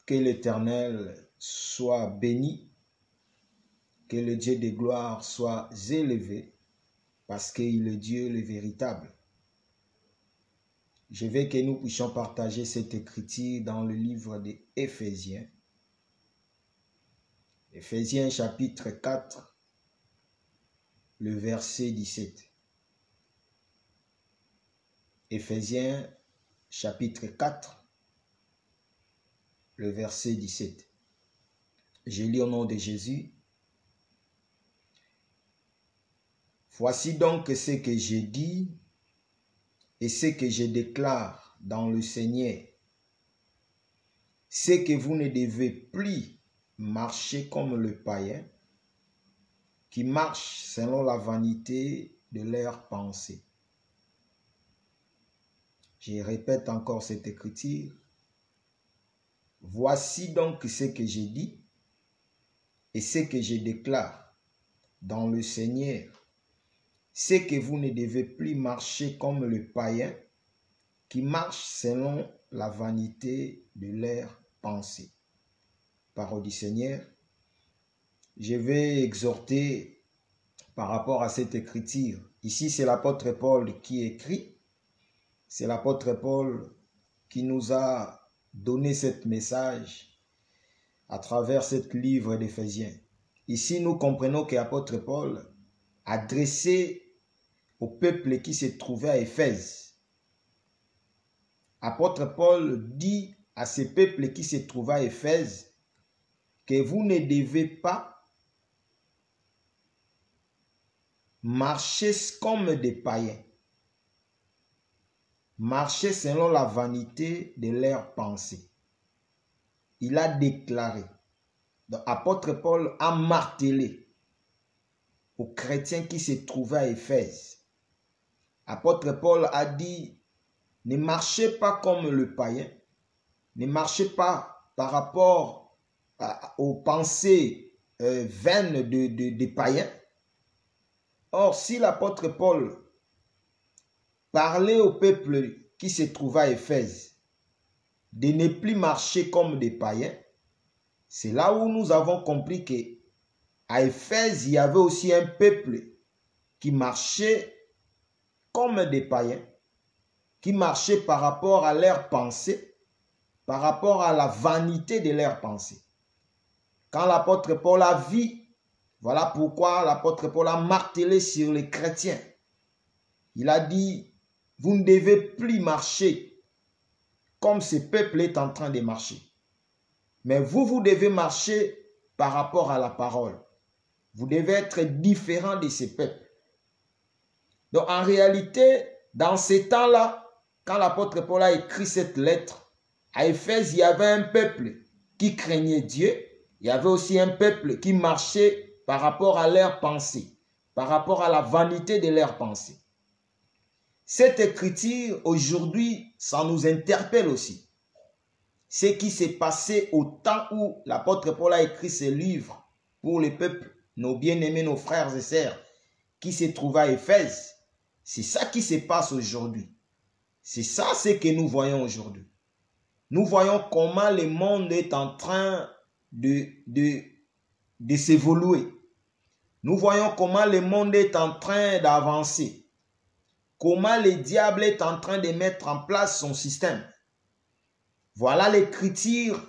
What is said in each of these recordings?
Que l'Éternel soit béni, que le Dieu de gloire soit élevé, parce qu'il est Dieu le véritable. Je veux que nous puissions partager cette écriture dans le livre des Éphésiens. Éphésiens chapitre 4, le verset 17. Éphésiens chapitre 4, le verset 17. Je lis au nom de Jésus. Voici donc ce que j'ai dit et ce que je déclare dans le Seigneur. C'est que vous ne devez plus marcher comme le païen qui marche selon la vanité de leurs pensées. Je répète encore cette écriture. Voici donc ce que j'ai dit et ce que je déclare dans le Seigneur. C'est que vous ne devez plus marcher comme le païen qui marche selon la vanité de leurs pensées. Parole du Seigneur. Je vais exhorter par rapport à cette écriture. Ici, c'est l'apôtre Paul qui écrit. C'est l'apôtre Paul qui nous a donné ce message à travers ce livre d'Éphésiens. Ici, nous comprenons que l'apôtre Paul adressé au peuple qui se trouvait à Éphèse. Apôtre Paul dit à ce peuple qui se trouvait à Éphèse que vous ne devez pas marcher comme des païens, marcher selon la vanité de leurs pensées. Il a déclaré, donc apôtre Paul a martelé aux chrétiens qui se trouvaient à Éphèse. Apôtre Paul a dit, ne marchez pas comme le païen, ne marchez pas par rapport aux pensées vaines des païens. Or, si l'apôtre Paul parlait au peuple qui se trouvait à Éphèse de ne plus marcher comme des païens, c'est là où nous avons compris qu'à Éphèse, il y avait aussi un peuple qui marchait comme des païens, qui marchaient par rapport à leurs pensées, par rapport à la vanité de leurs pensées. Quand l'apôtre Paul a vu, voilà pourquoi l'apôtre Paul a martelé sur les chrétiens. Il a dit, vous ne devez plus marcher comme ce peuple est en train de marcher. Mais vous devez marcher par rapport à la parole. Vous devez être différent de ce peuple. Donc en réalité, dans ces temps-là, quand l'apôtre Paul a écrit cette lettre, à Éphèse, il y avait un peuple qui craignait Dieu. Il y avait aussi un peuple qui marchait par rapport à leurs pensées, par rapport à la vanité de leurs pensées. Cette écriture, aujourd'hui, ça nous interpelle aussi. Ce qui s'est passé au temps où l'apôtre Paul a écrit ce livre pour les peuples, nos bien-aimés, nos frères et sœurs, qui se trouvaient à Éphèse. C'est ça qui se passe aujourd'hui. C'est ça ce que nous voyons aujourd'hui. Nous voyons comment le monde est en train de s'évoluer. Nous voyons comment le monde est en train d'avancer. Comment le diable est en train de mettre en place son système. Voilà l'écriture.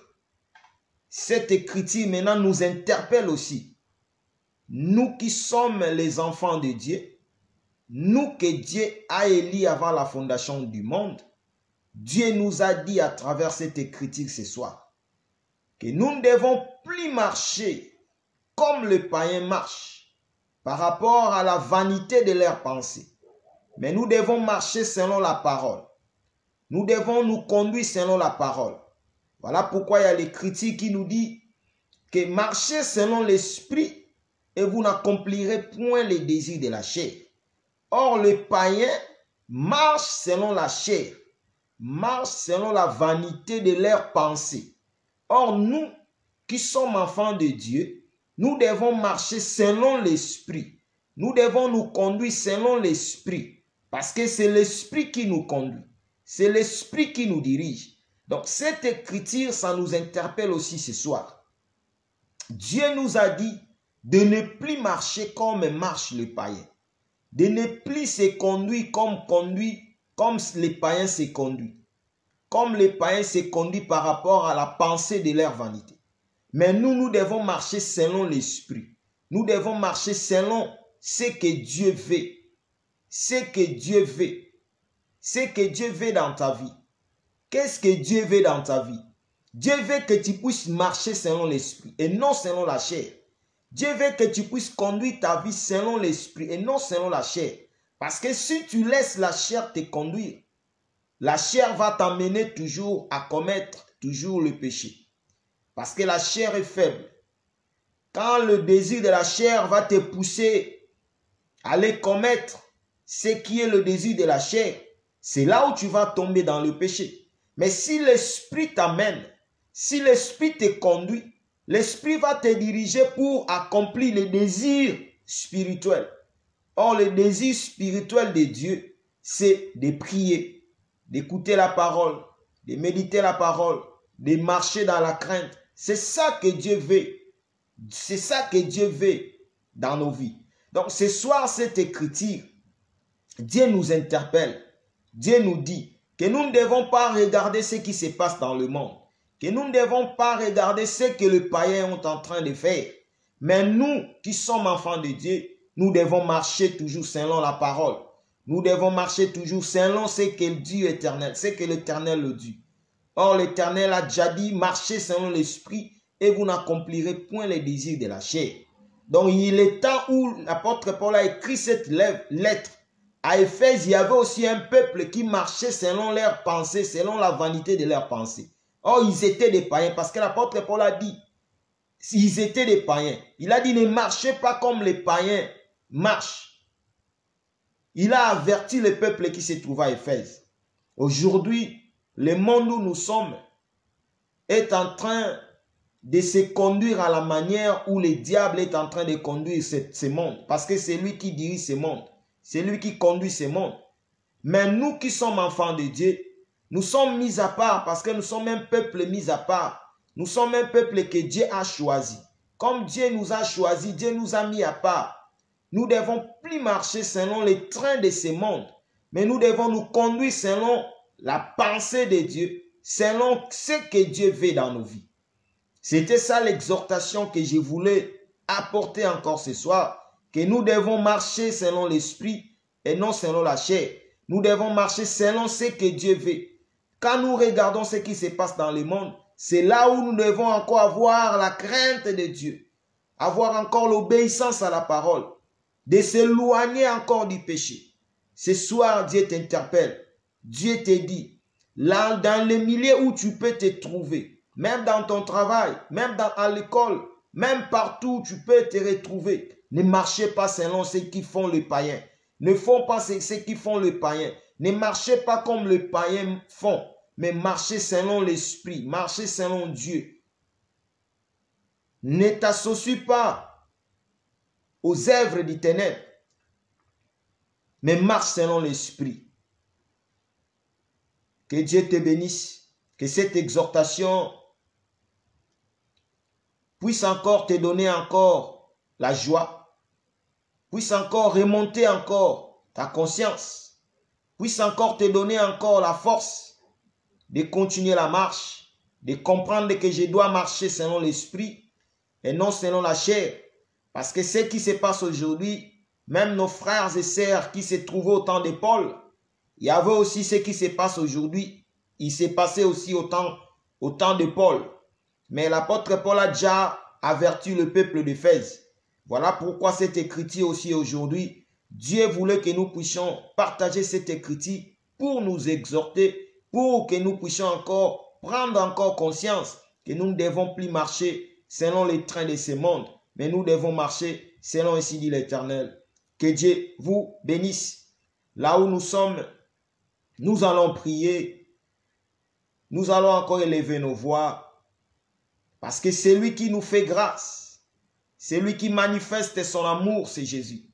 Cette écriture maintenant nous interpelle aussi. Nous qui sommes les enfants de Dieu, nous que Dieu a élis avant la fondation du monde, Dieu nous a dit à travers cette écriture ce soir que nous ne devons plus marcher comme le païen marche par rapport à la vanité de leurs pensées. Mais nous devons marcher selon la parole. Nous devons nous conduire selon la parole. Voilà pourquoi il y a l'écriture qui nous dit que marchez selon l'esprit et vous n'accomplirez point les désirs de la chair. Or, le païen marche selon la chair, marche selon la vanité de leurs pensées. Or, nous qui sommes enfants de Dieu, nous devons marcher selon l'esprit. Nous devons nous conduire selon l'esprit. Parce que c'est l'esprit qui nous conduit. C'est l'esprit qui nous dirige. Donc cette écriture, ça nous interpelle aussi ce soir. Dieu nous a dit de ne plus marcher comme marche le païen, de ne plus se conduire comme les païens se conduisent, comme les païens se conduisent par rapport à la pensée de leur vanité. Mais nous devons marcher selon l'esprit. Nous devons marcher selon ce que Dieu veut. Ce que Dieu veut. Ce que Dieu veut dans ta vie. Qu'est-ce que Dieu veut dans ta vie? Dieu veut que tu puisses marcher selon l'esprit et non selon la chair. Dieu veut que tu puisses conduire ta vie selon l'esprit et non selon la chair. Parce que si tu laisses la chair te conduire, la chair va t'amener toujours à commettre toujours le péché. Parce que la chair est faible. Quand le désir de la chair va te pousser à aller commettre ce qui est le désir de la chair, c'est là où tu vas tomber dans le péché. Mais si l'esprit t'amène, si l'esprit te conduit, l'esprit va te diriger pour accomplir les désirs spirituels. Or, le désir spirituel de Dieu, c'est de prier, d'écouter la parole, de méditer la parole, de marcher dans la crainte. C'est ça que Dieu veut. C'est ça que Dieu veut dans nos vies. Donc ce soir, cette écriture, Dieu nous interpelle. Dieu nous dit que nous ne devons pas regarder ce qui se passe dans le monde. Que nous ne devons pas regarder ce que les païens sont en train de faire. Mais nous qui sommes enfants de Dieu, nous devons marcher toujours selon la parole. Nous devons marcher toujours selon ce que Dieu éternel, ce que l'Éternel le dit. Or l'Éternel a déjà dit, marchez selon l'esprit et vous n'accomplirez point les désirs de la chair. Donc il est temps où l'apôtre Paul a écrit cette lettre à Éphèse, il y avait aussi un peuple qui marchait selon leurs pensées, selon la vanité de leurs pensées. Or ils étaient des païens parce que l'apôtre Paul a dit, ils étaient des païens. Il a dit, ne marchez pas comme les païens marchent. Il a averti le peuple qui se trouvait à Éphèse. Aujourd'hui, le monde où nous sommes est en train de se conduire à la manière où le diable est en train de conduire ce monde. Parce que c'est lui qui dirige ce monde. C'est lui qui conduit ce monde. Mais nous qui sommes enfants de Dieu, nous sommes mis à part parce que nous sommes un peuple mis à part. Nous sommes un peuple que Dieu a choisi. Comme Dieu nous a choisi, Dieu nous a mis à part. Nous ne devons plus marcher selon les trains de ce monde. Mais nous devons nous conduire selon la pensée de Dieu, selon ce que Dieu veut dans nos vies. C'était ça l'exhortation que je voulais apporter encore ce soir, que nous devons marcher selon l'esprit et non selon la chair. Nous devons marcher selon ce que Dieu veut. Quand nous regardons ce qui se passe dans le monde, c'est là où nous devons encore avoir la crainte de Dieu, avoir encore l'obéissance à la parole, de s'éloigner encore du péché. Ce soir, Dieu t'interpelle. Dieu te dit, là, dans le milieu où tu peux te trouver, même dans ton travail, même à l'école, même partout où tu peux te retrouver, ne marchez pas selon ce qui font les païens. Ne font pas ce qui font les païens. Ne marchez pas comme les païens font, mais marchez selon l'esprit, marchez selon Dieu. Ne t'associe pas aux œuvres du ténèbre, mais marche selon l'esprit. Que Dieu te bénisse, que cette exhortation puisse encore te donner encore la joie, puisse encore remonter encore ta conscience, puisse encore te donner encore la force de continuer la marche, de comprendre que je dois marcher selon l'esprit et non selon la chair. Parce que ce qui se passe aujourd'hui, même nos frères et sœurs qui se trouvaient au temps de Paul, il y avait aussi ce qui se passe aujourd'hui. Il s'est passé aussi au temps de Paul. Mais l'apôtre Paul a déjà averti le peuple d'Éphèse. Voilà pourquoi cette écriture aussi aujourd'hui, Dieu voulait que nous puissions partager cette écriture pour nous exhorter, pour que nous puissions encore prendre encore conscience que nous ne devons plus marcher selon les trains de ce monde, mais nous devons marcher selon ainsi dit l'Éternel. Que Dieu vous bénisse. Là où nous sommes, nous allons prier. Nous allons encore élever nos voix. Parce que c'est lui qui nous fait grâce. C'est lui qui manifeste son amour, c'est Jésus.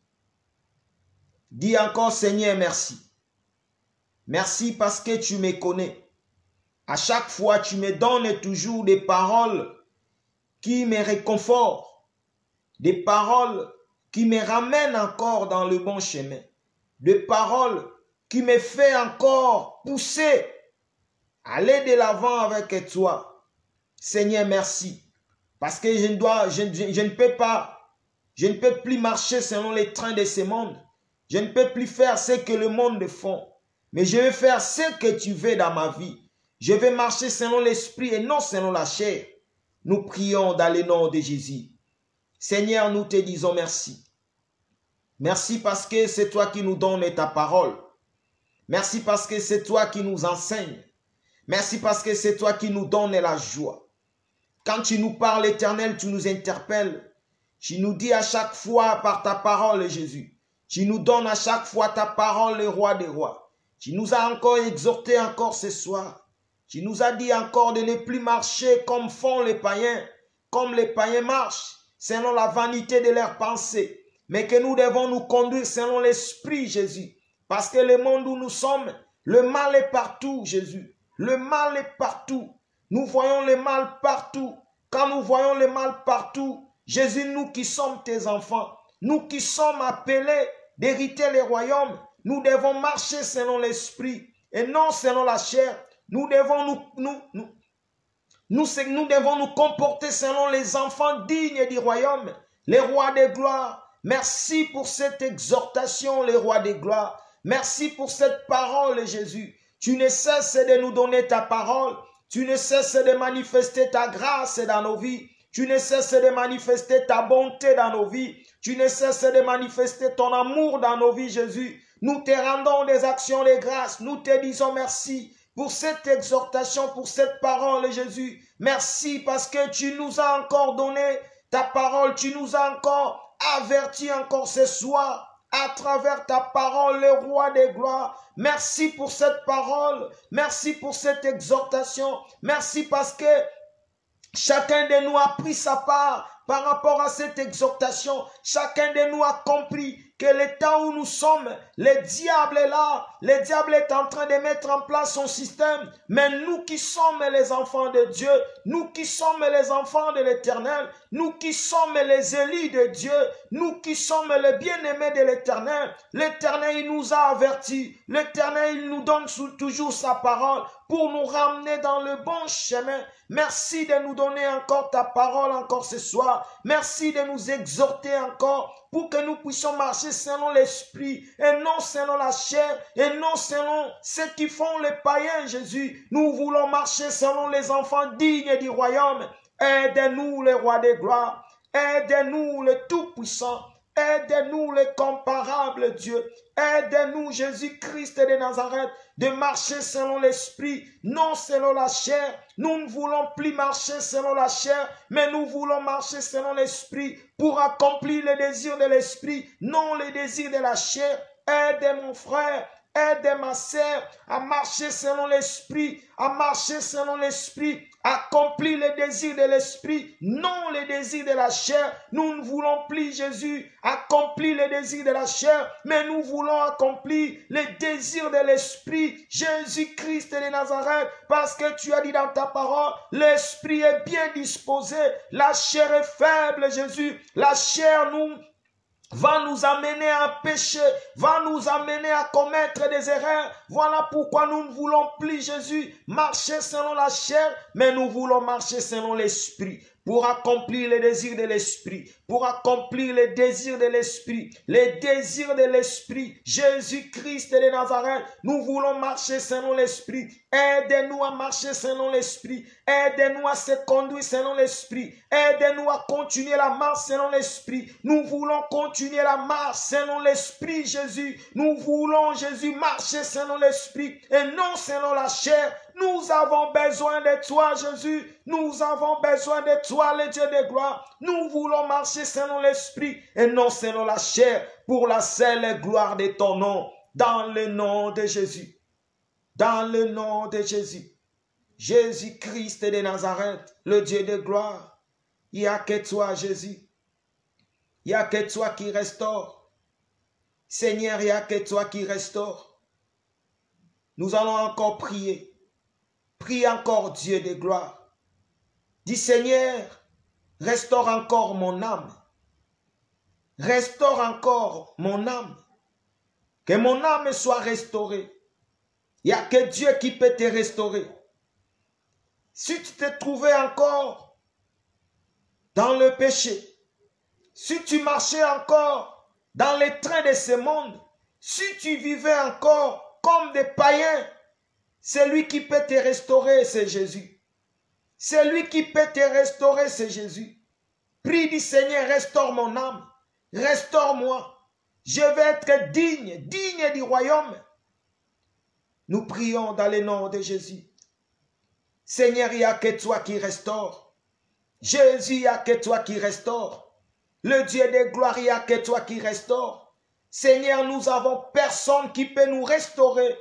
Dis encore, Seigneur, merci. Merci parce que tu me connais. À chaque fois, tu me donnes toujours des paroles qui me réconfortent, des paroles qui me ramènent encore dans le bon chemin, des paroles qui me font encore pousser, aller de l'avant avec toi. Seigneur, merci. Parce que je ne peux plus marcher selon les trains de ce monde. Je ne peux plus faire ce que le monde fait. Mais je vais faire ce que tu veux dans ma vie. Je vais marcher selon l'esprit et non selon la chair. Nous prions dans le nom de Jésus. Seigneur, nous te disons merci. Merci parce que c'est toi qui nous donnes ta parole. Merci parce que c'est toi qui nous enseignes. Merci parce que c'est toi qui nous donnes la joie. Quand tu nous parles, Éternel, tu nous interpelles. Tu nous dis à chaque fois par ta parole, Jésus. Tu nous donnes à chaque fois ta parole, le roi des rois. Tu nous as encore exhorté encore ce soir. Tu nous as dit encore de ne plus marcher comme font les païens, comme les païens marchent, selon la vanité de leurs pensées, mais que nous devons nous conduire selon l'esprit, Jésus. Parce que le monde où nous sommes, le mal est partout, Jésus. Le mal est partout. Nous voyons le mal partout. Quand nous voyons le mal partout, Jésus, nous qui sommes tes enfants, nous qui sommes appelés d'hériter les royaumes, nous devons marcher selon l'esprit et non selon la chair. Nous devons nous comporter selon les enfants dignes du royaume, les rois des gloires. Merci pour cette exhortation, les rois des gloires. Merci pour cette parole, Jésus. Tu ne cesses de nous donner ta parole. Tu ne cesses de manifester ta grâce dans nos vies. Tu ne cesses de manifester ta bonté dans nos vies. Tu ne cesses de manifester ton amour dans nos vies, Jésus. Nous te rendons des actions de grâce. Nous te disons merci pour cette exhortation, pour cette parole, Jésus. Merci parce que tu nous as encore donné ta parole. Tu nous as encore averti encore ce soir à travers ta parole, le roi des gloires. Merci pour cette parole. Merci pour cette exhortation. Merci parce que chacun de nous a pris sa part par rapport à cette exhortation. Chacun de nous a compris que le temps où nous sommes, le diable est là. Le diable est en train de mettre en place son système. Mais nous qui sommes les enfants de Dieu, nous qui sommes les enfants de l'Éternel, nous qui sommes les élus de Dieu, nous qui sommes les bien-aimés de l'Éternel, l'Éternel il nous a avertis. L'Éternel il nous donne toujours sa parole pour nous ramener dans le bon chemin. Merci de nous donner encore ta parole encore ce soir. Merci de nous exhorter encore pour que nous puissions marcher selon l'esprit et non selon la chair et non selon ceux qui font les païens, Jésus. Nous voulons marcher selon les enfants dignes du royaume. Aide-nous, le roi des gloires. Aide-nous, le tout-puissant. Aide-nous, le comparable Dieu. Aide-nous, Jésus-Christ de Nazareth, de marcher selon l'esprit, non selon la chair. Nous ne voulons plus marcher selon la chair, mais nous voulons marcher selon l'esprit pour accomplir les désirs de l'esprit, non les désirs de la chair. Aide mon frère, aide ma sœur à marcher selon l'esprit, à marcher selon l'esprit, accomplir les désirs de l'esprit, non les désirs de la chair. Nous ne voulons plus, Jésus, accomplir les désirs de la chair, mais nous voulons accomplir les désirs de l'esprit, Jésus-Christ de Nazareth, parce que tu as dit dans ta parole, l'esprit est bien disposé, la chair est faible, Jésus. La chair va nous amener à pécher, va nous amener à commettre des erreurs. Voilà pourquoi nous ne voulons plus, Jésus, marcher selon la chair, mais nous voulons marcher selon l'esprit, pour accomplir les désirs de l'esprit, pour accomplir les désirs de l'esprit, les désirs de l'esprit, Jésus-Christ de Nazareth. Nous voulons marcher selon l'esprit. Aide-nous à marcher selon l'esprit. Aide-nous à se conduire selon l'esprit. Aide-nous à continuer la marche selon l'esprit. Nous voulons continuer la marche selon l'esprit, Jésus. Nous voulons, Jésus, marcher selon l'esprit et non selon la chair. Nous avons besoin de toi, Jésus. Nous avons besoin de toi, le Dieu de gloire. Nous voulons marcher selon l'esprit et non selon la chair, pour la seule gloire de ton nom. Dans le nom de Jésus. Dans le nom de Jésus. Jésus-Christ de Nazareth, le Dieu de gloire. Il n'y a que toi, Jésus. Il n'y a que toi qui restaure. Seigneur, il n'y a que toi qui restaure. Nous allons encore prier. Prie encore Dieu de gloire. Dis Seigneur, restaure encore mon âme. Restaure encore mon âme. Que mon âme soit restaurée. Il n'y a que Dieu qui peut te restaurer. Si tu te trouvais encore dans le péché, si tu marchais encore dans les trains de ce monde, si tu vivais encore comme des païens, celui qui peut te restaurer, c'est Jésus. Celui qui peut te restaurer, c'est Jésus. Prie du Seigneur, restaure mon âme, restaure-moi. Je vais être digne du royaume. Nous prions dans le nom de Jésus. Seigneur, il n'y a que toi qui restaure. Jésus, il n'y a que toi qui restaure. Le Dieu de gloire, il n'y a que toi qui restaure. Seigneur, nous avons personne qui peut nous restaurer.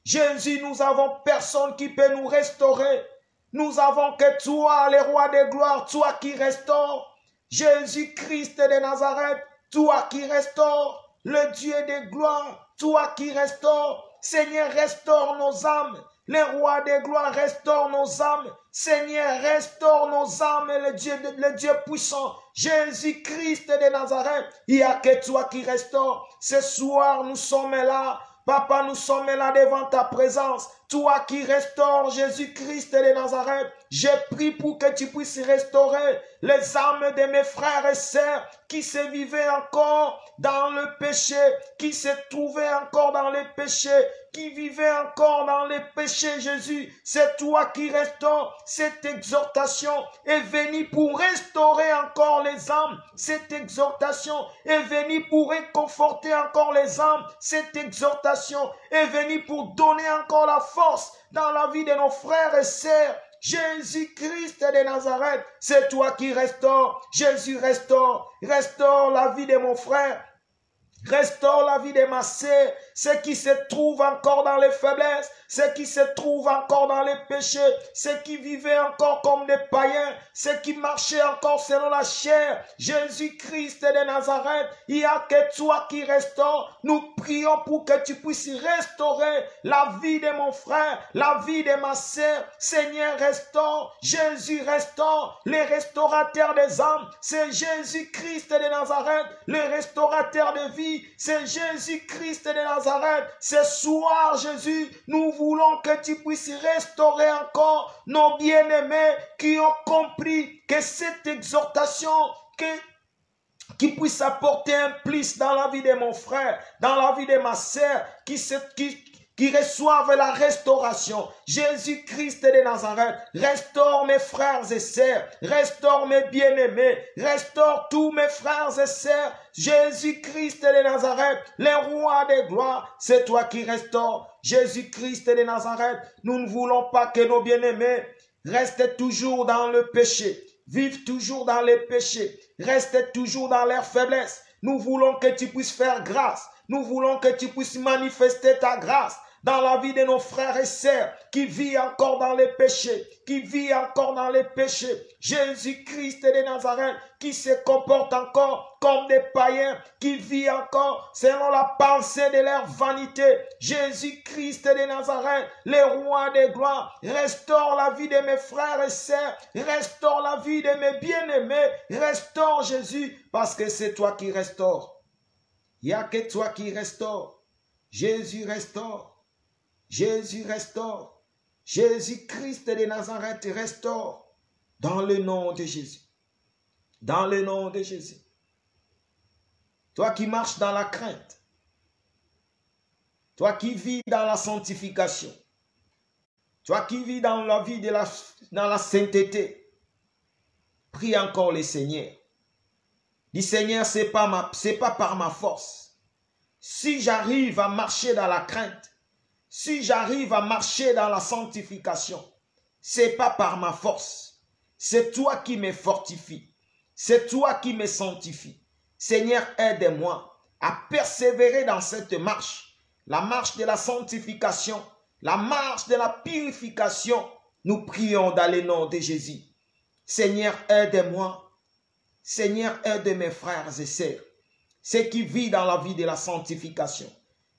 Jésus, nous avons personne qui peut nous restaurer. Nous avons que toi, le roi de gloire, toi qui restaure. Jésus-Christ de Nazareth, toi qui restaure. Le Dieu de gloire, toi qui restaure. Seigneur, restaure nos âmes. Le roi de gloire, restaure nos âmes. Seigneur, restaure nos âmes, le Dieu puissant. Jésus-Christ de Nazareth, il n'y a que toi qui restaure. Ce soir, nous sommes là. Papa, nous sommes là devant ta présence. Toi qui restaures Jésus-Christ de Nazareth, je prie pour que tu puisses restaurer les âmes de mes frères et sœurs qui se vivaient encore dans le péché, qui se trouvaient encore dans les péchés, qui vivaient encore dans les péchés, Jésus. C'est toi qui restaures. Cette exhortation est venue pour restaurer encore les âmes. Cette exhortation est venue pour réconforter encore les âmes. Cette exhortation est venue pour donner encore la force dans la vie de nos frères et sœurs. Jésus-Christ de Nazareth, c'est toi qui restaure. Jésus restaure. Restaure la vie de mon frère. Restaure la vie de ma sœur, ceux qui se trouvent encore dans les faiblesses, ceux qui se trouvent encore dans les péchés, ceux qui vivaient encore comme des païens, ceux qui marchaient encore selon la chair. Jésus-Christ de Nazareth, il n'y a que toi qui restaure. Nous prions pour que tu puisses restaurer la vie de mon frère, la vie de ma sœur. Seigneur, restaure. Jésus restaure. Le restaurateur des âmes, c'est Jésus-Christ de Nazareth, le restaurateur de vie. C'est Jésus-Christ de Nazareth. Ce soir, Jésus, nous voulons que tu puisses restaurer encore nos bien-aimés qui ont compris que cette exhortation, qui puisse apporter un plus dans la vie de mon frère, dans la vie de ma sœur, qui reçoivent la restauration. Jésus-Christ de Nazareth, restaure mes frères et sœurs, restaure mes bien-aimés, restaure tous mes frères et sœurs. Jésus-Christ de Nazareth, le roi de gloire, c'est toi qui restaure. Jésus-Christ de Nazareth, nous ne voulons pas que nos bien-aimés restent toujours dans le péché, vivent toujours dans les péchés, restent toujours dans leur faiblesse. Nous voulons que tu puisses faire grâce. Nous voulons que tu puisses manifester ta grâce dans la vie de nos frères et sœurs qui vivent encore dans les péchés, qui vivent encore dans les péchés. Jésus-Christ de Nazareth qui se comporte encore comme des païens, qui vivent encore selon la pensée de leur vanité. Jésus-Christ de Nazareth, le roi de gloire, restaure la vie de mes frères et sœurs, restaure la vie de mes bien-aimés, restaure Jésus, parce que c'est toi qui restaure. Il n'y a que toi qui restaure. Jésus restaure. Jésus restaure. Jésus-Christ de Nazareth restaure. Dans le nom de Jésus. Dans le nom de Jésus. Toi qui marches dans la crainte. Toi qui vis dans la sanctification. Toi qui vis dans la vie dans la sainteté. Prie encore le Seigneur. Dis Seigneur, c'est pas par ma force. Si j'arrive à marcher dans la crainte, si j'arrive à marcher dans la sanctification, c'est pas par ma force. C'est toi qui me fortifie. C'est toi qui me sanctifie. Seigneur, aide-moi à persévérer dans cette marche. La marche de la sanctification, la marche de la purification. Nous prions dans le nom de Jésus. Seigneur, aide-moi. Seigneur, aide mes frères et sœurs, ceux qui vivent dans la vie de la sanctification,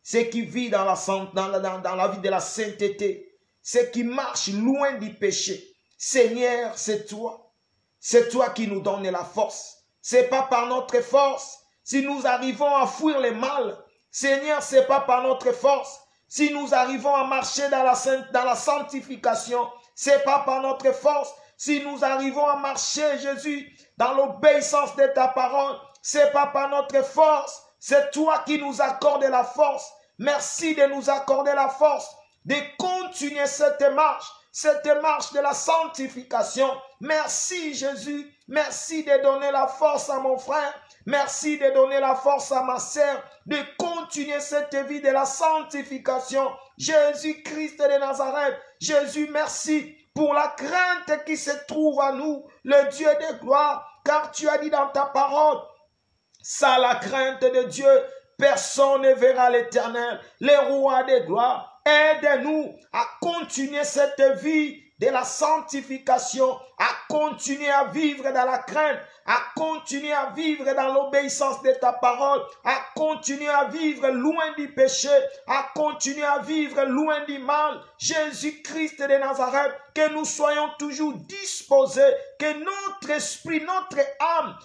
ceux qui vivent dans la vie de la sainteté, ceux qui marchent loin du péché. Seigneur, c'est toi. C'est toi qui nous donnes la force. C'est pas par notre force. Si nous arrivons à fuir le mal, Seigneur, c'est pas par notre force. Si nous arrivons à marcher dans la sanctification, c'est pas par notre force. Si nous arrivons à marcher, Jésus, dans l'obéissance de ta parole, c'est pas par notre force. C'est toi qui nous accordes la force. Merci de nous accorder la force, de continuer cette marche de la sanctification. Merci Jésus, merci de donner la force à mon frère, merci de donner la force à ma sœur, de continuer cette vie de la sanctification. Jésus-Christ de Nazareth, Jésus, merci pour la crainte qui se trouve à nous, le Dieu de gloire, car tu as dit dans ta parole, sans la crainte de Dieu, personne ne verra l'Éternel, le roi de gloire. Aide-nous à continuer cette vie de la sanctification, à continuer à vivre dans la crainte, à continuer à vivre dans l'obéissance de ta parole, à continuer à vivre loin du péché, à continuer à vivre loin du mal. Jésus-Christ de Nazareth, que nous soyons toujours disposés, que notre esprit, notre âme,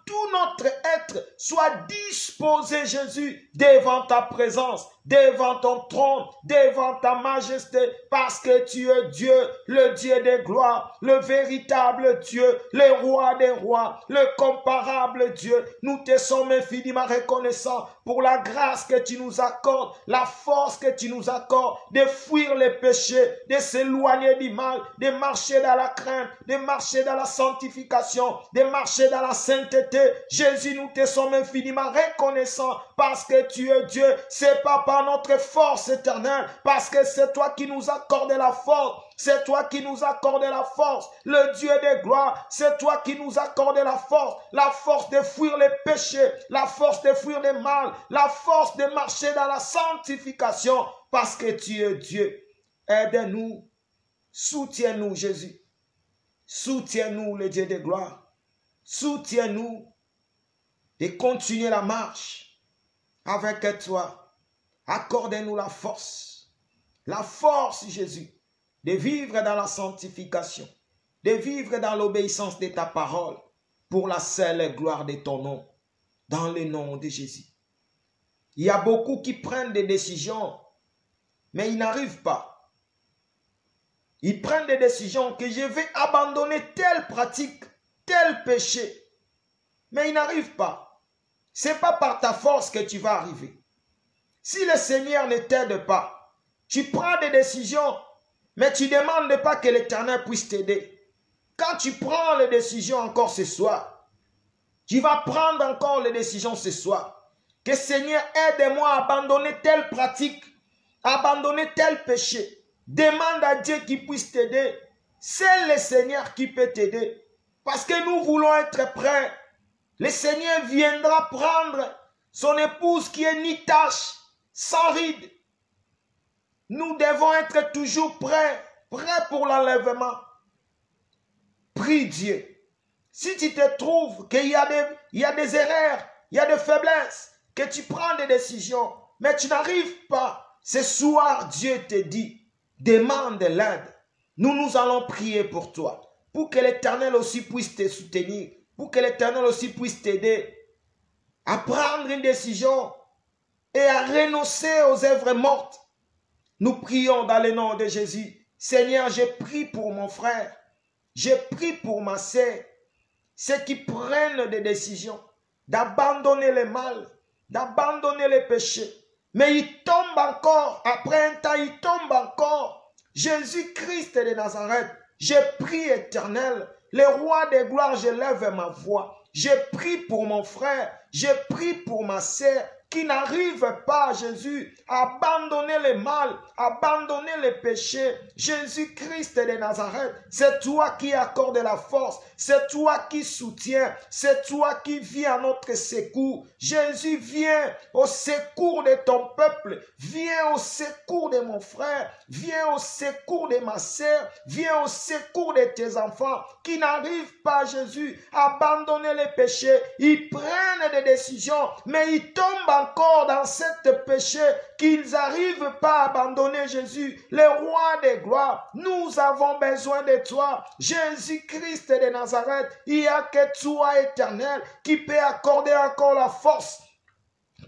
tout notre être soit disposé, Jésus, devant ta présence, devant ton trône, devant ta majesté, parce que tu es Dieu, le Dieu des gloires, le véritable Dieu, le roi des rois, le comparable Dieu. Nous te sommes infiniment reconnaissants pour la grâce que tu nous accordes, la force que tu nous accordes de fuir les péchés, de s'éloigner du mal, de marcher dans la crainte, de marcher dans la sanctification, de marcher dans la sainteté. Jésus, nous te sommes infiniment reconnaissants parce que tu es Dieu. C'est pas par notre force éternelle, parce que c'est toi qui nous accordes la force. C'est toi qui nous accordes la force, le Dieu de gloire. C'est toi qui nous accordes la force de fuir les péchés, la force de fuir le mal, la force de marcher dans la sanctification, parce que tu es Dieu. Aide-nous, soutiens-nous Jésus, soutiens-nous le Dieu de gloire, soutiens-nous de continuer la marche avec toi. Accorde-nous la force Jésus, de vivre dans la sanctification, de vivre dans l'obéissance de ta parole, pour la seule gloire de ton nom, dans le nom de Jésus. Il y a beaucoup qui prennent des décisions, mais ils n'arrivent pas. Ils prennent des décisions que je vais abandonner telle pratique, tel péché, mais ils n'arrivent pas. Ce n'est pas par ta force que tu vas arriver. Si le Seigneur ne t'aide pas, tu prends des décisions, mais tu ne demandes pas que l'Éternel puisse t'aider. Quand tu prends les décisions encore ce soir, tu vas prendre encore les décisions ce soir. Que Seigneur, aide-moi à abandonner telle pratique, abandonner tel péché. Demande à Dieu qu'il puisse t'aider. C'est le Seigneur qui peut t'aider. Parce que nous voulons être prêts. Le Seigneur viendra prendre son épouse qui est ni tache, sans ride. Nous devons être toujours prêts pour l'enlèvement. Prie Dieu. Si tu te trouves qu'il y a des erreurs, il y a des faiblesses, que tu prends des décisions, mais tu n'arrives pas, ce soir Dieu te dit, demande l'aide. Nous allons prier pour toi, pour que l'Éternel aussi puisse te soutenir, pour que l'Éternel aussi puisse t'aider à prendre une décision et à renoncer aux œuvres mortes. Nous prions dans le nom de Jésus. Seigneur, je prie pour mon frère. Je prie pour ma sœur. Ceux qui prennent des décisions d'abandonner le mal, d'abandonner les péchés. Mais ils tombent encore. Après un temps, ils tombent encore. Jésus-Christ de Nazareth, je prie éternel. Le roi des gloires, je lève ma voix. Je prie pour mon frère. Je prie pour ma sœur qui n'arrive pas, Jésus, à abandonner le mal, abandonner les péchés. Jésus-Christ de Nazareth, c'est toi qui accordes la force, c'est toi qui soutiens, c'est toi qui viens à notre secours. Jésus, viens au secours de ton peuple, viens au secours de mon frère, viens au secours de ma sœur, viens au secours de tes enfants qui n'arrivent pas, Jésus, à abandonner les péchés. Ils prennent des décisions, mais ils tombent encore dans cette péché, qu'ils n'arrivent pas à abandonner Jésus, le roi des gloires. Nous avons besoin de toi, Jésus-Christ de Nazareth. Il n'y a que toi, éternel, qui peut accorder encore la force,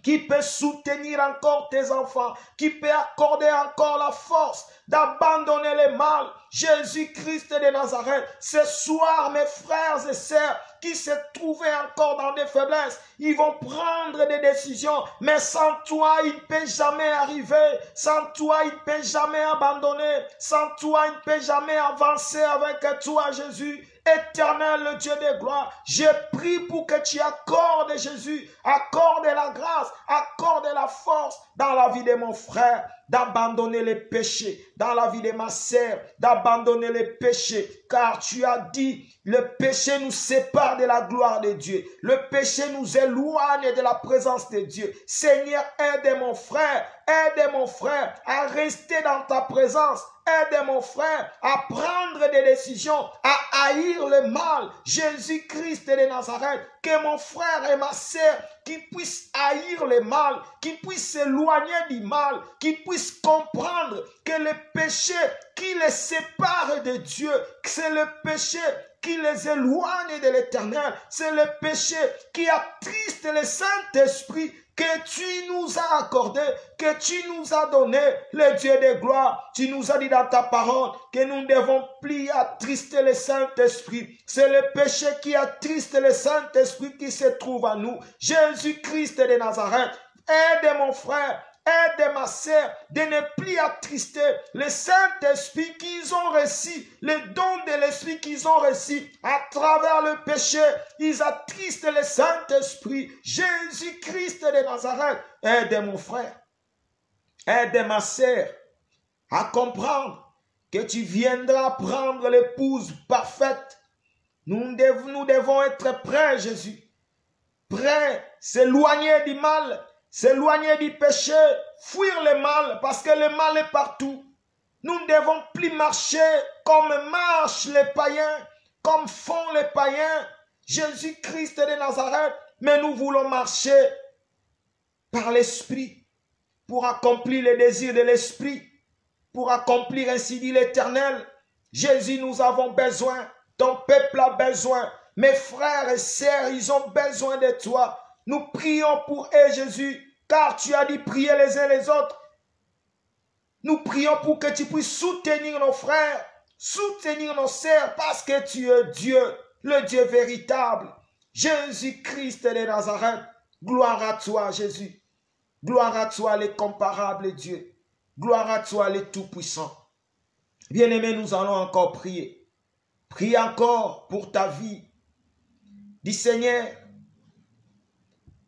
qui peut soutenir encore tes enfants, qui peut accorder encore la force d'abandonner le mal. Jésus-Christ de Nazareth, ce soir, mes frères et sœurs qui se trouvaient encore dans des faiblesses, ils vont prendre des décisions, mais sans toi, il ne peut jamais arriver. Sans toi, il ne peut jamais abandonner. Sans toi, il ne peut jamais avancer avec toi, Jésus. Éternel, le Dieu de gloire, je prie pour que tu accordes, Jésus, accorde la grâce, accorde la force dans la vie de mon frère, d'abandonner les péchés, dans la vie de ma sœur, d'abandonner les péchés, car tu as dit, le péché nous sépare de la gloire de Dieu, le péché nous éloigne de la présence de Dieu. Seigneur, aide mon frère à rester dans ta présence. Aide mon frère à prendre des décisions, à haïr le mal. Jésus-Christ de Nazareth, que mon frère et ma sœur qui puissent haïr le mal, qui puissent s'éloigner du mal, qui puissent comprendre que le péché qui les sépare de Dieu, c'est le péché qui les éloigne de l'Éternel, c'est le péché qui attriste le Saint-Esprit que tu nous as accordé, que tu nous as donné, le Dieu de gloire. Tu nous as dit dans ta parole que nous ne devons plus attrister le Saint-Esprit. C'est le péché qui attriste le Saint-Esprit qui se trouve en nous. Jésus-Christ de Nazareth, aide mon frère, aide ma sœur de ne plus attrister le Saint-Esprit qu'ils ont reçu, le don de l'Esprit qu'ils ont reçu à travers le péché. Ils attristent le Saint-Esprit. Jésus-Christ de Nazareth, aide mon frère, aide ma sœur à comprendre que tu viendras prendre l'épouse parfaite. Nous devons être prêts, Jésus, prêts, s'éloigner du mal, s'éloigner du péché, fuir le mal, parce que le mal est partout. Nous ne devons plus marcher comme marchent les païens, comme font les païens, Jésus-Christ de Nazareth, mais nous voulons marcher par l'Esprit, pour accomplir les désirs de l'Esprit, pour accomplir ainsi dit l'Éternel. Jésus, nous avons besoin, ton peuple a besoin, mes frères et sœurs, ils ont besoin de toi. Nous prions pour eux, Jésus, car tu as dit prier les uns les autres. Nous prions pour que tu puisses soutenir nos frères, soutenir nos sœurs, parce que tu es Dieu, le Dieu véritable. Jésus-Christ de Nazareth, gloire à toi, Jésus. Gloire à toi, l'incomparable Dieu. Gloire à toi, le Tout-Puissant. Bien-aimés, nous allons encore prier. Prie encore pour ta vie. Dis Seigneur,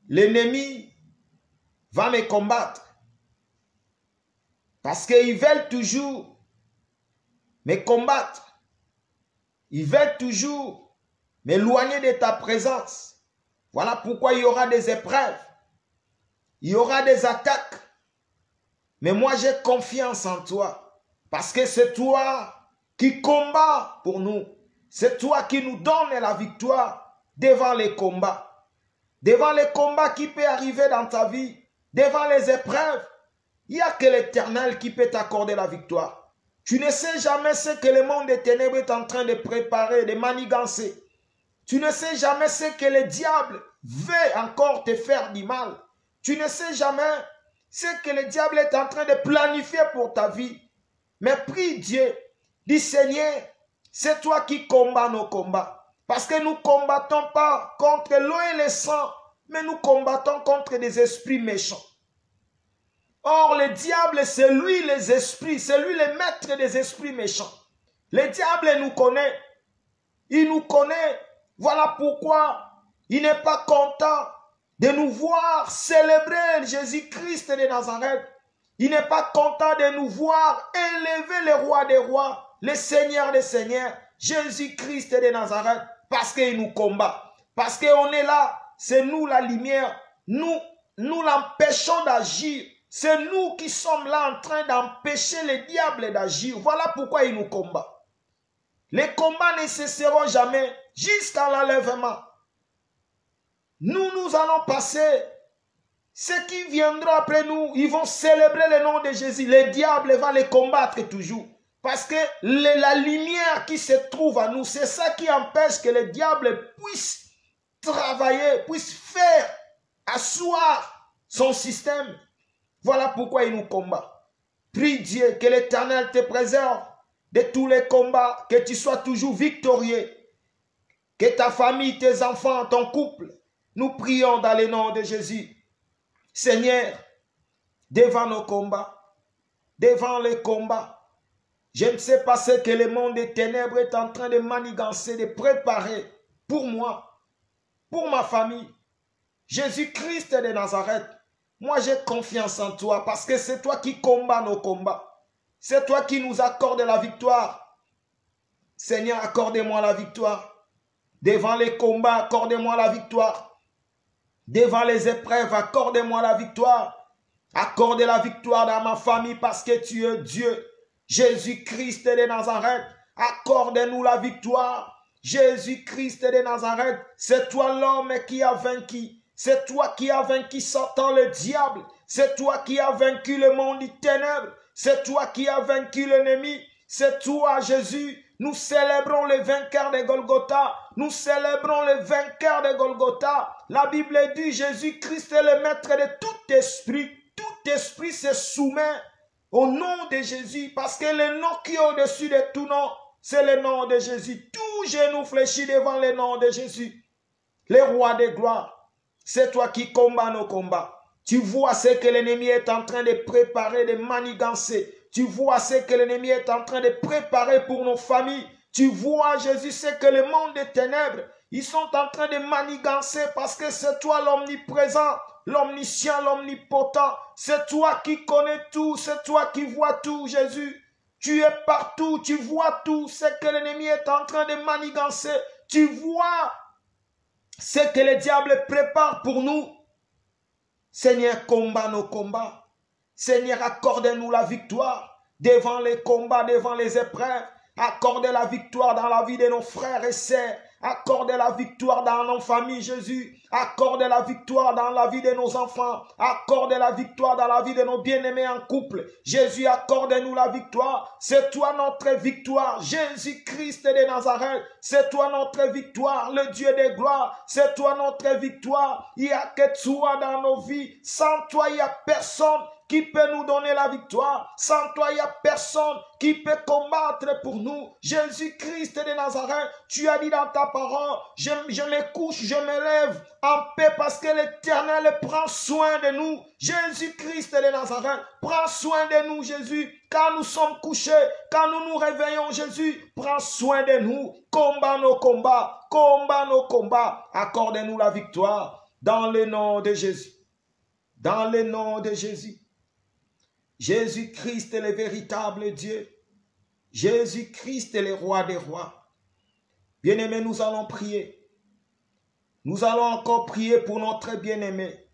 l'ennemi va me combattre. Parce qu'ils veulent toujours me combattre. Ils veulent toujours m'éloigner de ta présence. Voilà pourquoi il y aura des épreuves. Il y aura des attaques. Mais moi, j'ai confiance en toi. Parce que c'est toi qui combats pour nous. C'est toi qui nous donne la victoire devant les combats. Devant les combats qui peuvent arriver dans ta vie. Devant les épreuves. Il n'y a que l'Éternel qui peut t'accorder la victoire. Tu ne sais jamais ce que le monde des ténèbres est en train de préparer, de manigancer. Tu ne sais jamais ce que le diable veut encore te faire du mal. Tu ne sais jamais ce que le diable est en train de planifier pour ta vie. Mais prie Dieu, dis Seigneur, c'est toi qui combats nos combats. Parce que nous ne combattons pas contre l'eau et le sang, mais nous combattons contre des esprits méchants. Or, le diable, c'est lui les esprits, c'est lui le maître des esprits méchants. Le diable nous connaît, il nous connaît. Voilà pourquoi il n'est pas content de nous voir célébrer Jésus-Christ de Nazareth. Il n'est pas content de nous voir élever le roi des rois, le Seigneur des seigneurs, Jésus-Christ de Nazareth, parce qu'il nous combat. Parce qu'on est là, c'est nous la lumière, nous l'empêchons d'agir. C'est nous qui sommes là en train d'empêcher le diable d'agir. Voilà pourquoi il nous combat. Les combats ne cesseront jamais jusqu'à l'enlèvement. Nous allons passer Ceux qui viendront après nous, ils vont célébrer le nom de Jésus. Le diable va les combattre toujours. Parce que la lumière qui se trouve en nous, c'est ça qui empêche que le diable puisse travailler, puisse faire asseoir son système. Voilà pourquoi il nous combat. Prie Dieu que l'Éternel te préserve de tous les combats, que tu sois toujours victorieux, que ta famille, tes enfants, ton couple, nous prions dans le nom de Jésus. Seigneur, devant nos combats, devant les combats, je ne sais pas ce que le monde des ténèbres est en train de manigancer, de préparer pour moi, pour ma famille. Jésus-Christ de Nazareth, moi j'ai confiance en toi parce que c'est toi qui combats nos combats. C'est toi qui nous accordes la victoire. Seigneur, accordez-moi la victoire. Devant les combats, accordez-moi la victoire. Devant les épreuves, accordez-moi la victoire. Accordez la victoire dans ma famille parce que tu es Dieu. Jésus-Christ de Nazareth, accorde-nous la victoire. Jésus-Christ de Nazareth, c'est toi l'homme qui a vaincu. C'est toi qui as vaincu Satan le diable. C'est toi qui as vaincu le monde des ténèbres. C'est toi qui as vaincu l'ennemi. C'est toi, Jésus. Nous célébrons le vainqueur de Golgotha. Nous célébrons le vainqueur de Golgotha. La Bible dit Jésus-Christ est le maître de tout esprit. Tout esprit se soumet au nom de Jésus. Parce que le nom qui est au-dessus de tout nom, c'est le nom de Jésus. Tout genou fléchit devant le nom de Jésus. Le roi de gloire. C'est toi qui combats nos combats. Tu vois ce que l'ennemi est en train de préparer, de manigancer. Tu vois ce que l'ennemi est en train de préparer pour nos familles. Tu vois, Jésus, ce que le monde des ténèbres, ils sont en train de manigancer parce que c'est toi l'omniprésent, l'omniscient, l'omnipotent. C'est toi qui connais tout, c'est toi qui vois tout, Jésus. Tu es partout, tu vois tout ce que l'ennemi est en train de manigancer. Tu vois ce que le diable prépare pour nous. Seigneur, combat nos combats. Seigneur, accorde-nous la victoire devant les combats, devant les épreuves. Accorde la victoire dans la vie de nos frères et sœurs. Accorde la victoire dans nos familles, Jésus. Accorde la victoire dans la vie de nos enfants. Accorde la victoire dans la vie de nos bien-aimés en couple. Jésus, accorde-nous la victoire. C'est toi notre victoire. Jésus-Christ de Nazareth, c'est toi notre victoire. Le Dieu de gloire, c'est toi notre victoire. Il n'y a que toi dans nos vies. Sans toi, il n'y a personne qui peut nous donner la victoire. Sans toi, il n'y a personne qui peut combattre pour nous. Jésus-Christ de Nazareth, tu as dit dans ta parole, je me couche, je me lève en paix parce que l'Éternel prend soin de nous. Jésus-Christ de Nazareth, prends soin de nous, Jésus. Quand nous sommes couchés, quand nous nous réveillons, Jésus, prends soin de nous. Combat nos combats, combat nos combats. Accorde-nous la victoire dans le nom de Jésus. Dans le nom de Jésus. Jésus-Christ est le véritable Dieu. Jésus-Christ est le roi des rois. Bien-aimés, nous allons prier. Nous allons encore prier pour notre bien-aimé.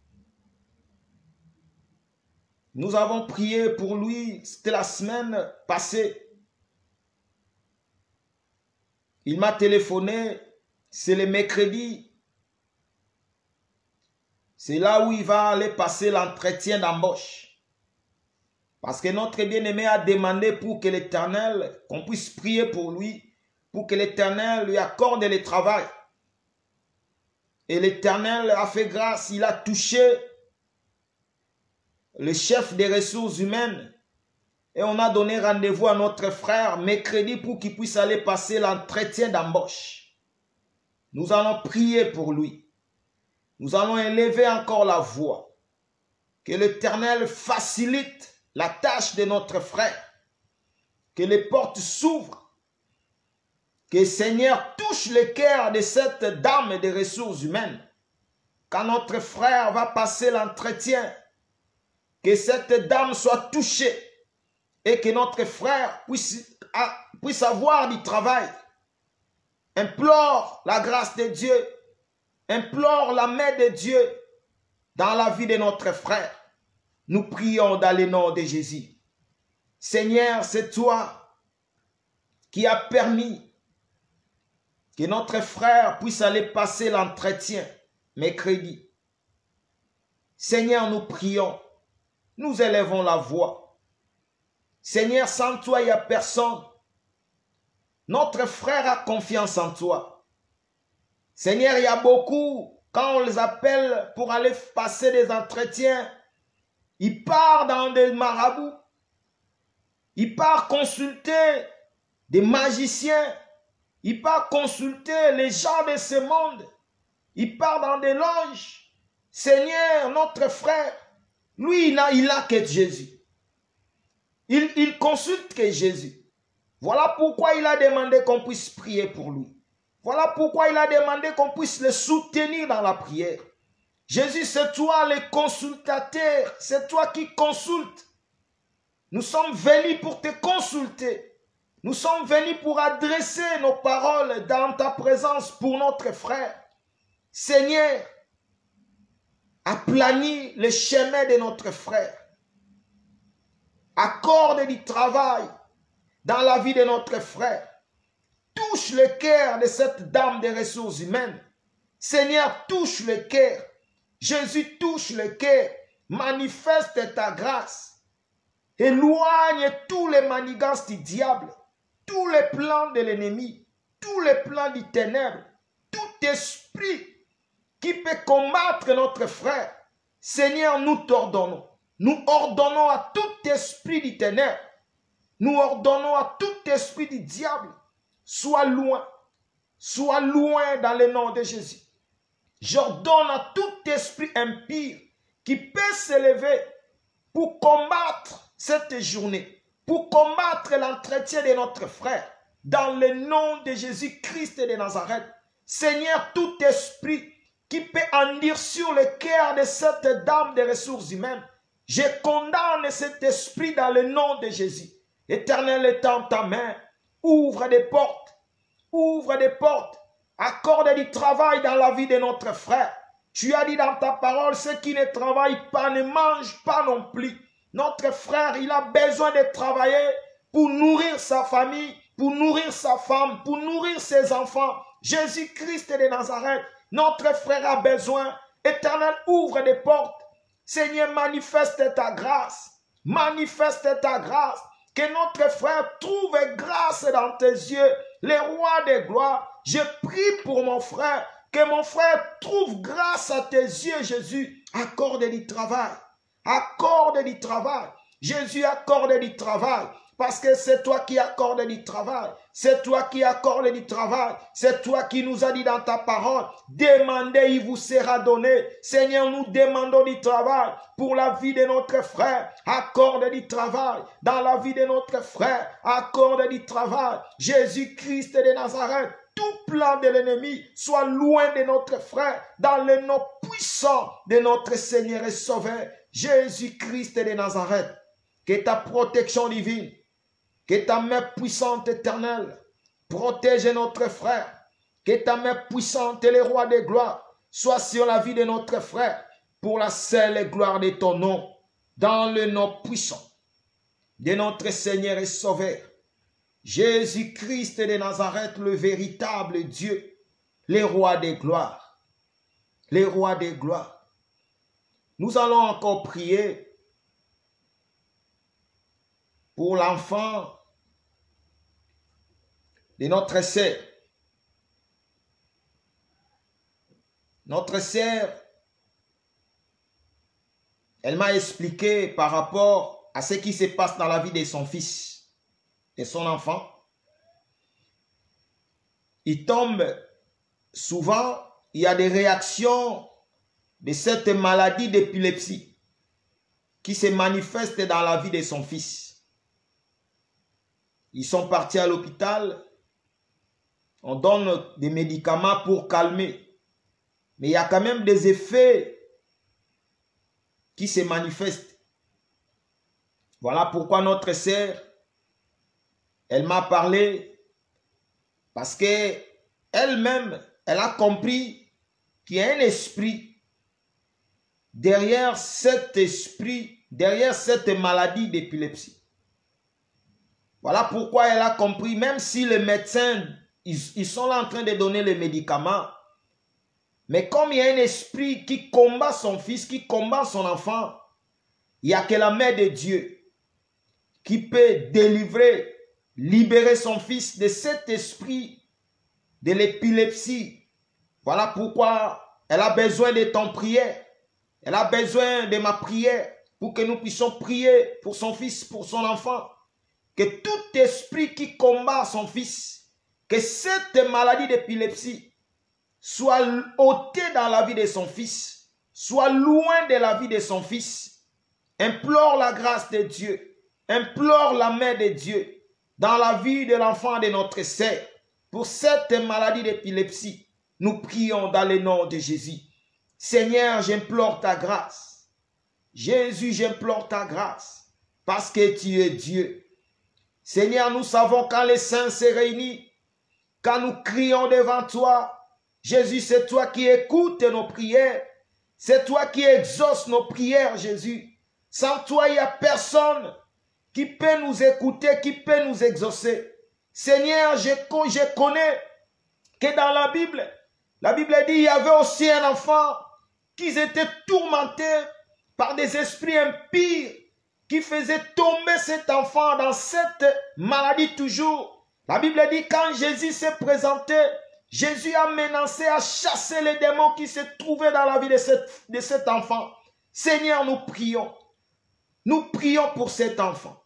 Nous avons prié pour lui, c'était la semaine passée. Il m'a téléphoné, c'est le mercredi. C'est là où il va aller passer l'entretien d'embauche. Parce que notre bien-aimé a demandé pour que l'Éternel, qu'on puisse prier pour lui, pour que l'Éternel lui accorde le travail. Et l'Éternel a fait grâce, il a touché le chef des ressources humaines. Et on a donné rendez-vous à notre frère mercredi pour qu'il puisse aller passer l'entretien d'embauche. Nous allons prier pour lui. Nous allons élever encore la voix. Que l'Éternel facilite la tâche de notre frère. Que les portes s'ouvrent. Que le Seigneur touche le cœur de cette dame des ressources humaines. Quand notre frère va passer l'entretien, que cette dame soit touchée et que notre frère puisse avoir du travail. Implore la grâce de Dieu. Implore la main de Dieu dans la vie de notre frère. Nous prions dans le nom de Jésus. Seigneur, c'est toi qui as permis que notre frère puisse aller passer l'entretien mercredi. Seigneur, nous prions. Nous élevons la voix. Seigneur, sans toi, il n'y a personne. Notre frère a confiance en toi. Seigneur, il y a beaucoup, quand on les appelle pour aller passer des entretiens, ils partent dans des marabouts. Ils partent consulter des magiciens. Ils partent consulter les gens de ce monde. Ils partent dans des loges. Seigneur, notre frère, lui, il a que Jésus. Il consulte que Jésus. Voilà pourquoi il a demandé qu'on puisse prier pour lui. Voilà pourquoi il a demandé qu'on puisse le soutenir dans la prière. Jésus, c'est toi le consultateur. C'est toi qui consultes. Nous sommes venus pour te consulter. Nous sommes venus pour adresser nos paroles dans ta présence pour notre frère. Seigneur, aplanis le chemin de notre frère. Accorde du travail dans la vie de notre frère. Touche le cœur de cette dame des ressources humaines. Seigneur, touche le cœur. Jésus, touche le cœur. Manifeste ta grâce. Éloigne tous les manigances du diable, tous les plans de l'ennemi, tous les plans du ténèbre, tout esprit qui peut combattre notre frère. Seigneur, nous t'ordonnons. Nous ordonnons à tout esprit du ténèbre. Nous ordonnons à tout esprit du diable. Sois loin dans le nom de Jésus. J'ordonne à tout esprit impie qui peut s'élever pour combattre cette journée, pour combattre l'entretien de notre frère, dans le nom de Jésus-Christ de Nazareth. Seigneur, tout esprit qui peut endurcir sur le cœur de cette dame des ressources humaines, je condamne cet esprit dans le nom de Jésus. Éternel, étends ta main, ouvre des portes, accorde du travail dans la vie de notre frère. Tu as dit dans ta parole, ceux qui ne travaillent pas ne mangent pas non plus. Notre frère, il a besoin de travailler pour nourrir sa famille, pour nourrir sa femme, pour nourrir ses enfants. Jésus-Christ de Nazareth, notre frère a besoin. Éternel, ouvre des portes. Seigneur, manifeste ta grâce. Manifeste ta grâce. Que notre frère trouve grâce dans tes yeux. Les rois de gloire, je prie pour mon frère. Que mon frère trouve grâce à tes yeux, Jésus. Accorde du travail. Accorde du travail. Jésus, accorde du travail. Parce que c'est toi qui accordes du travail. C'est toi qui accordes du travail. C'est toi qui nous as dit dans ta parole. Demandez, il vous sera donné. Seigneur, nous demandons du travail pour la vie de notre frère. Accorde du travail dans la vie de notre frère. Accorde du travail. Jésus-Christ de Nazareth. Tout plan de l'ennemi soit loin de notre frère dans le nom puissant de notre Seigneur et Sauveur. Jésus-Christ de Nazareth. Que ta protection divine, que ta main puissante éternelle protège notre frère. Que ta main puissante et le roi de gloire soit sur la vie de notre frère pour la seule gloire de ton nom. Dans le nom puissant de notre Seigneur et Sauveur. Jésus-Christ de Nazareth, le véritable Dieu, le roi de gloire. Le roi de gloire. Nous allons encore prier pour l'enfant de notre sœur. Notre sœur, elle m'a expliqué par rapport à ce qui se passe dans la vie de son fils, de son enfant. Il tombe souvent, il y a des réactions de cette maladie d'épilepsie qui se manifeste dans la vie de son fils. Ils sont partis à l'hôpital. On donne des médicaments pour calmer. Mais il y a quand même des effets qui se manifestent. Voilà pourquoi notre sœur, elle m'a parlé parce que elle-même, elle a compris qu'il y a un esprit derrière cet esprit, derrière cette maladie d'épilepsie. Voilà pourquoi elle a compris, même si les médecins, ils sont là en train de donner les médicaments, Mais comme il y a un esprit qui combat son fils, qui combat son enfant, il n'y a que la main de Dieu qui peut délivrer, libérer son fils de cet esprit de l'épilepsie. Voilà pourquoi elle a besoin de ton prière. Elle a besoin de ma prière pour que nous puissions prier pour son fils, pour son enfant. Que tout esprit qui combat son fils, que cette maladie d'épilepsie soit ôtée dans la vie de son fils, soit loin de la vie de son fils. Implore la grâce de Dieu, implore la main de Dieu dans la vie de l'enfant de notre sœur. Pour cette maladie d'épilepsie, nous prions dans le nom de Jésus. Seigneur, j'implore ta grâce. Jésus, j'implore ta grâce parce que tu es Dieu. Seigneur, nous savons quand les saints se réunissent, quand nous crions devant toi, Jésus, c'est toi qui écoutes nos prières. C'est toi qui exauces nos prières, Jésus. Sans toi, il n'y a personne qui peut nous écouter, qui peut nous exaucer. Seigneur, je connais que dans la Bible dit qu'il y avait aussi un enfant qui était tourmenté par des esprits impies qui faisaient tomber cet enfant dans cette maladie toujours. La Bible dit quand Jésus s'est présenté, Jésus a menacé à chasser les démons qui se trouvaient dans la vie de cet enfant. Seigneur, nous prions. Nous prions pour cet enfant.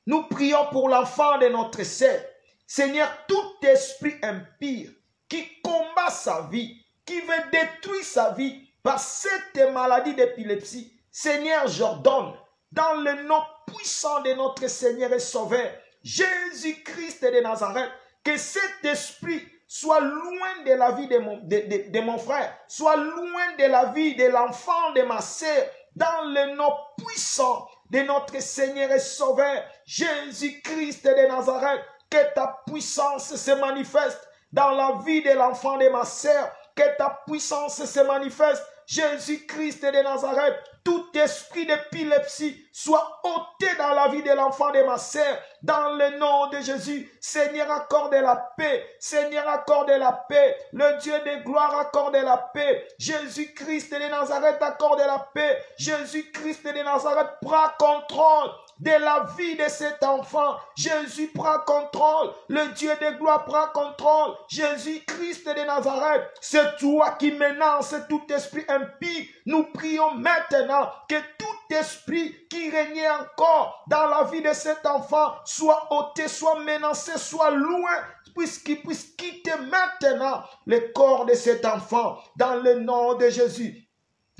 Nous prions pour l'enfant de notre sœur. Seigneur, tout esprit impie qui combat sa vie, qui veut détruire sa vie par cette maladie d'épilepsie, Seigneur, j'ordonne dans le nom puissant de notre Seigneur et Sauveur, Jésus-Christ de Nazareth, que cet esprit soit loin de la vie de mon frère, soit loin de la vie de l'enfant de ma sœur, dans le nom puissant de notre Seigneur et Sauveur, Jésus-Christ de Nazareth, que ta puissance se manifeste dans la vie de l'enfant de ma sœur, que ta puissance se manifeste, Jésus-Christ de Nazareth, tout esprit d'épilepsie soit ôté dans la vie de l'enfant de ma sœur, dans le nom de Jésus. Seigneur, accorde la paix. Seigneur, accorde la paix. Le Dieu de gloire accorde la paix. Jésus-Christ de Nazareth accorde la paix. Jésus-Christ de Nazareth prend contrôle de la vie de cet enfant. Jésus prend contrôle. Le Dieu de gloire prend contrôle. Jésus-Christ de Nazareth, c'est toi qui menaces tout esprit impie. Nous prions maintenant que tout esprit qui régnait encore dans la vie de cet enfant soit ôté, soit menacé, soit loin, puisqu'il puisse quitter maintenant le corps de cet enfant dans le nom de Jésus.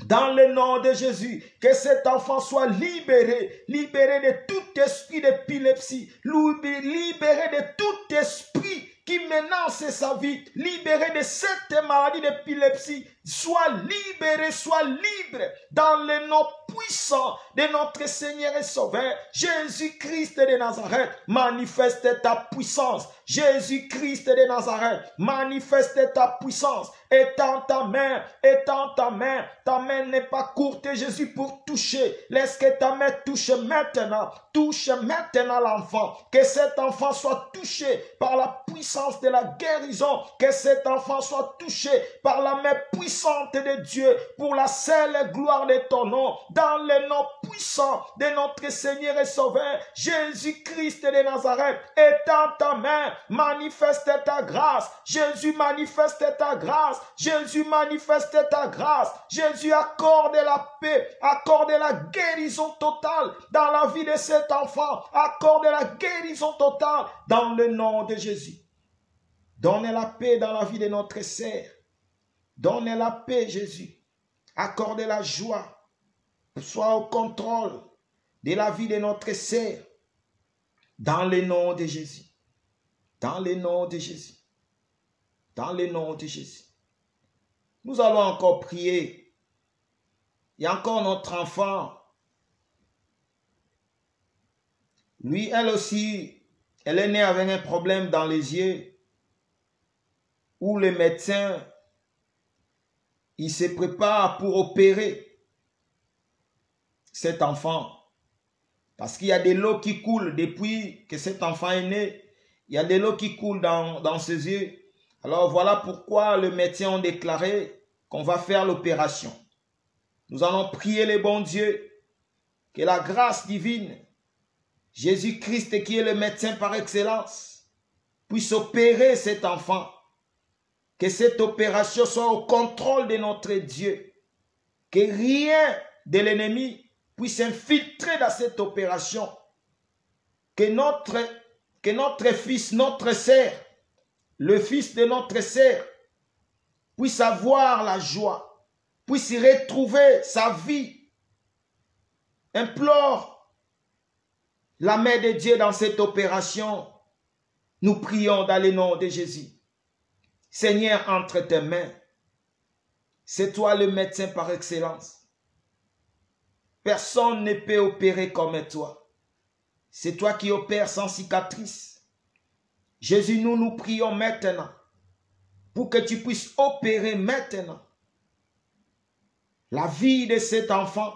Dans le nom de Jésus, que cet enfant soit libéré, libéré de tout esprit d'épilepsie, libéré de tout esprit qui menace sa vie, libéré de cette maladie d'épilepsie, soit libéré, soit libre dans le nom puissant de notre Seigneur et Sauveur, Jésus-Christ de Nazareth. Manifeste ta puissance, Jésus-Christ de Nazareth, manifeste ta puissance. Étends ta main, ta main n'est pas courte, Jésus, pour toucher. Laisse que ta main touche maintenant l'enfant. Que cet enfant soit touché par la puissance de la guérison. Que cet enfant soit touché par la main puissante de Dieu pour la seule gloire de ton nom. Dans le nom puissant de notre Seigneur et Sauveur, Jésus-Christ de Nazareth, étends ta main, manifeste ta grâce. Jésus, manifeste ta grâce. Jésus, manifeste ta grâce. Jésus, accorde la paix, accorde la guérison totale dans la vie de cet enfant. Accorde la guérison totale dans le nom de Jésus. Donne la paix dans la vie de notre sœur. Donne la paix, Jésus. Accorde la joie. Sois au contrôle de la vie de notre sœur. Dans le nom de Jésus. Dans le nom de Jésus. Dans le nom de Jésus. Nous allons encore prier. Il y a encore notre enfant. Lui, elle aussi, elle est née avec un problème dans les yeux. Où le médecin, il se prépare pour opérer cet enfant. Parce qu'il y a de l'eau qui coule depuis que cet enfant est né. Il y a de l'eau qui coule dans ses yeux. Alors voilà pourquoi le médecin a déclaré qu'on va faire l'opération. Nous allons prier le bon Dieu, que la grâce divine, Jésus-Christ qui est le médecin par excellence, puisse opérer cet enfant. Que cette opération soit au contrôle de notre Dieu. Que rien de l'ennemi puisse infiltrer dans cette opération. Que notre fils, notre sœur, le fils de notre sœur, puisse avoir la joie, puisse retrouver sa vie. Implore la main de Dieu dans cette opération. Nous prions dans le nom de Jésus. Seigneur, entre tes mains, c'est toi le médecin par excellence. Personne ne peut opérer comme toi. C'est toi qui opères sans cicatrice. Jésus, nous prions maintenant pour que tu puisses opérer maintenant la vie de cet enfant.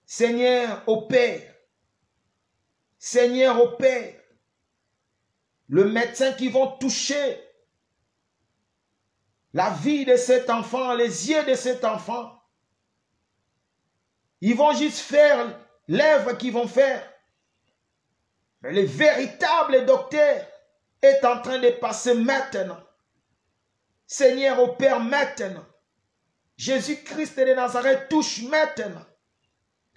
Seigneur, opère. Seigneur, opère. Le médecin qui va toucher la vie de cet enfant, les yeux de cet enfant. Ils vont juste faire l'œuvre qu'ils vont faire. Mais le véritable docteur est en train de passer maintenant. Seigneur, opère maintenant. Jésus-Christ de Nazareth touche maintenant.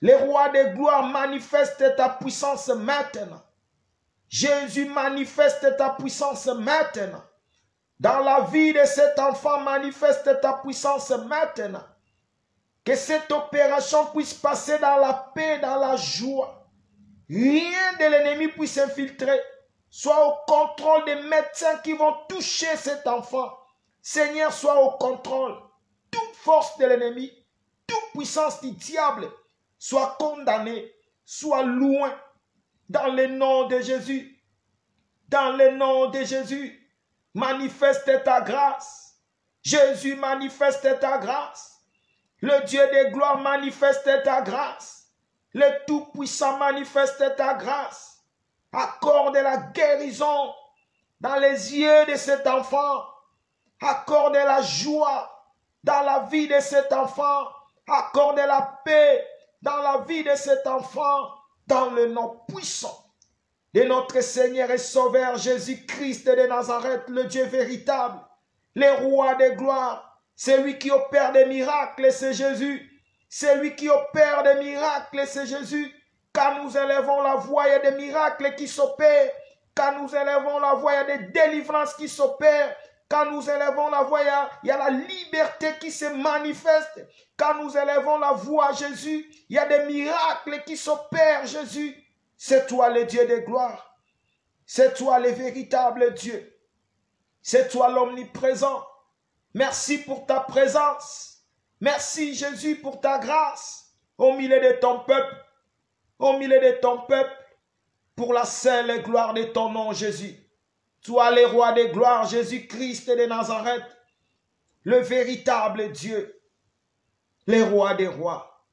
Le roi de gloire manifeste ta puissance maintenant. Jésus manifeste ta puissance maintenant. Dans la vie de cet enfant, manifeste ta puissance maintenant. Que cette opération puisse passer dans la paix, dans la joie. Rien de l'ennemi puisse infiltrer. Sois au contrôle des médecins qui vont toucher cet enfant. Seigneur, sois au contrôle. Toute force de l'ennemi, toute puissance du diable, soit condamnée, soit loin. Dans le nom de Jésus. Dans le nom de Jésus. Manifeste ta grâce. Jésus, manifeste ta grâce. Le Dieu de gloire, manifeste ta grâce. Le Tout-Puissant, manifeste ta grâce. Accorde la guérison dans les yeux de cet enfant. Accorde la joie dans la vie de cet enfant. Accorde la paix dans la vie de cet enfant. Dans le nom puissant de notre Seigneur et Sauveur Jésus-Christ de Nazareth, le Dieu véritable, le roi de gloire, celui qui opère des miracles, c'est Jésus. Celui qui opère des miracles, c'est Jésus. Quand nous élevons la voix, il y a des miracles qui s'opèrent. Quand nous élevons la voix, il y a des délivrances qui s'opèrent. Quand nous élevons la voix, il y a la liberté qui se manifeste. Quand nous élevons la voix, Jésus, il y a des miracles qui s'opèrent, Jésus. C'est toi le Dieu de gloire. C'est toi le véritable Dieu. C'est toi l'omniprésent. Merci pour ta présence. Merci Jésus pour ta grâce au milieu de ton peuple. Au milieu de ton peuple. Pour la seule gloire de ton nom Jésus. Toi le roi de gloire Jésus-Christ de Nazareth. Le véritable Dieu. Le roi des rois.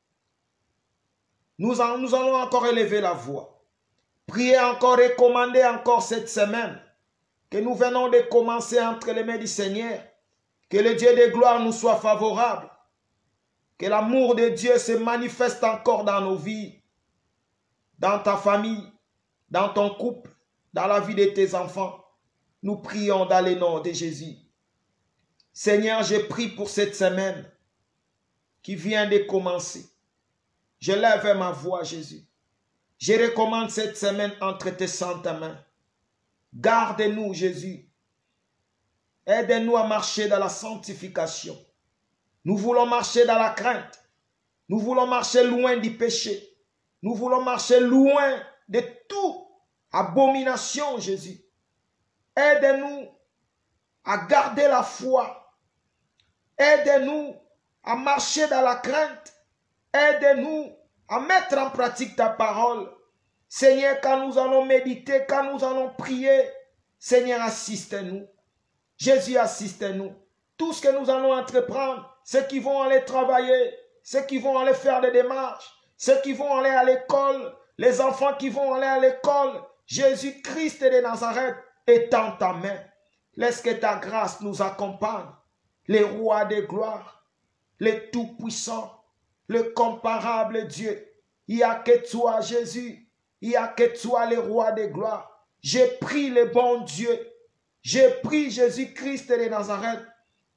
Nous allons encore élever la voix. Prier encore, recommander encore cette semaine que nous venons de commencer entre les mains du Seigneur. Que le Dieu de gloire nous soit favorable. Que l'amour de Dieu se manifeste encore dans nos vies, dans ta famille, dans ton couple, dans la vie de tes enfants. Nous prions dans le nom de Jésus. Seigneur, je prie pour cette semaine qui vient de commencer. Je lève ma voix, Jésus. Je recommande cette semaine entre tes saintes mains. Garde-nous, Jésus. Aide-nous à marcher dans la sanctification. Nous voulons marcher dans la crainte. Nous voulons marcher loin du péché. Nous voulons marcher loin de toute abomination, Jésus. Aide-nous à garder la foi. Aide-nous à marcher dans la crainte. Aide-nous à mettre en pratique ta parole. Seigneur, quand nous allons méditer, quand nous allons prier, Seigneur, assiste-nous. Jésus, assiste-nous. Tout ce que nous allons entreprendre, ceux qui vont aller travailler, ceux qui vont aller faire des démarches, ceux qui vont aller à l'école, les enfants qui vont aller à l'école, Jésus-Christ de Nazareth est en ta main. Laisse que ta grâce nous accompagne. le roi de gloire, le tout-puissant, le comparable Dieu. Il n'y a que toi, Jésus. Il n'y a que toi, le roi de gloire. J'ai pris le bon Dieu. J'ai pris Jésus-Christ de Nazareth.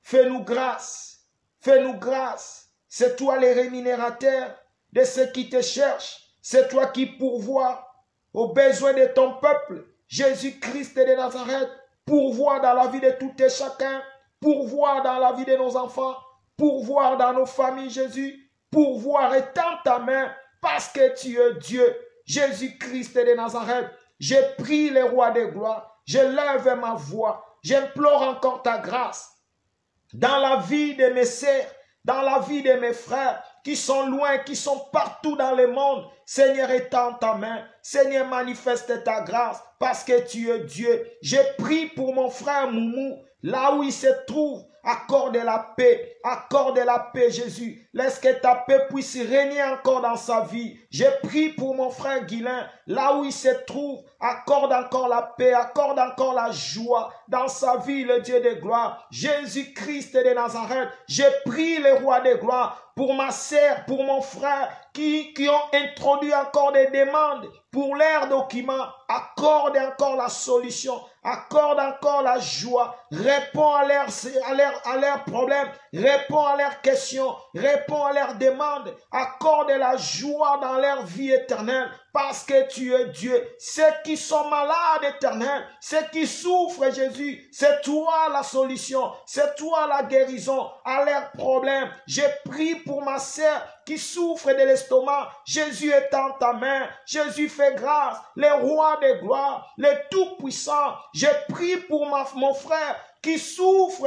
Fais-nous grâce. Fais-nous grâce. C'est toi le rémunérateur de ceux qui te cherchent. C'est toi qui pourvois aux besoins de ton peuple. Jésus-Christ de Nazareth, pourvois dans la vie de tout et chacun. Pourvois dans la vie de nos enfants. Pourvois dans nos familles, Jésus. Pourvois, étends ta main parce que tu es Dieu. Jésus-Christ de Nazareth, j'ai pris le roi de gloire. Je lève ma voix. J'implore encore ta grâce dans la vie de mes sœurs, dans la vie de mes frères qui sont loin, qui sont partout dans le monde. Seigneur, étends ta main. Seigneur, manifeste ta grâce parce que tu es Dieu. J'ai pris pour mon frère Moumou, là où il se trouve. Accorde la paix, Jésus. Laisse que ta paix puisse régner encore dans sa vie. J'ai pris pour mon frère Guilain, là où il se trouve. Accorde encore la paix, accorde encore la joie dans sa vie, le Dieu de gloire. Jésus-Christ de Nazareth, j'ai pris le roi de gloire pour ma sœur, pour mon frère, qui ont introduit encore des demandes pour leurs documents. Accorde encore la solution, accorde encore la joie, réponds à leurs problèmes, réponds à leurs questions, réponds à leurs demandes, accorde la joie dans leur vie éternelle, parce que tu es Dieu. Ceux qui sont malades éternels, ceux qui souffrent, Jésus, c'est toi la solution, c'est toi la guérison à leurs problèmes. J'ai pris pour ma sœur qui souffre de l'estomac. Jésus, étends ta main. Jésus, fais grâce. Le roi de gloire, le tout-puissant. J'ai pris pour mon frère qui souffre,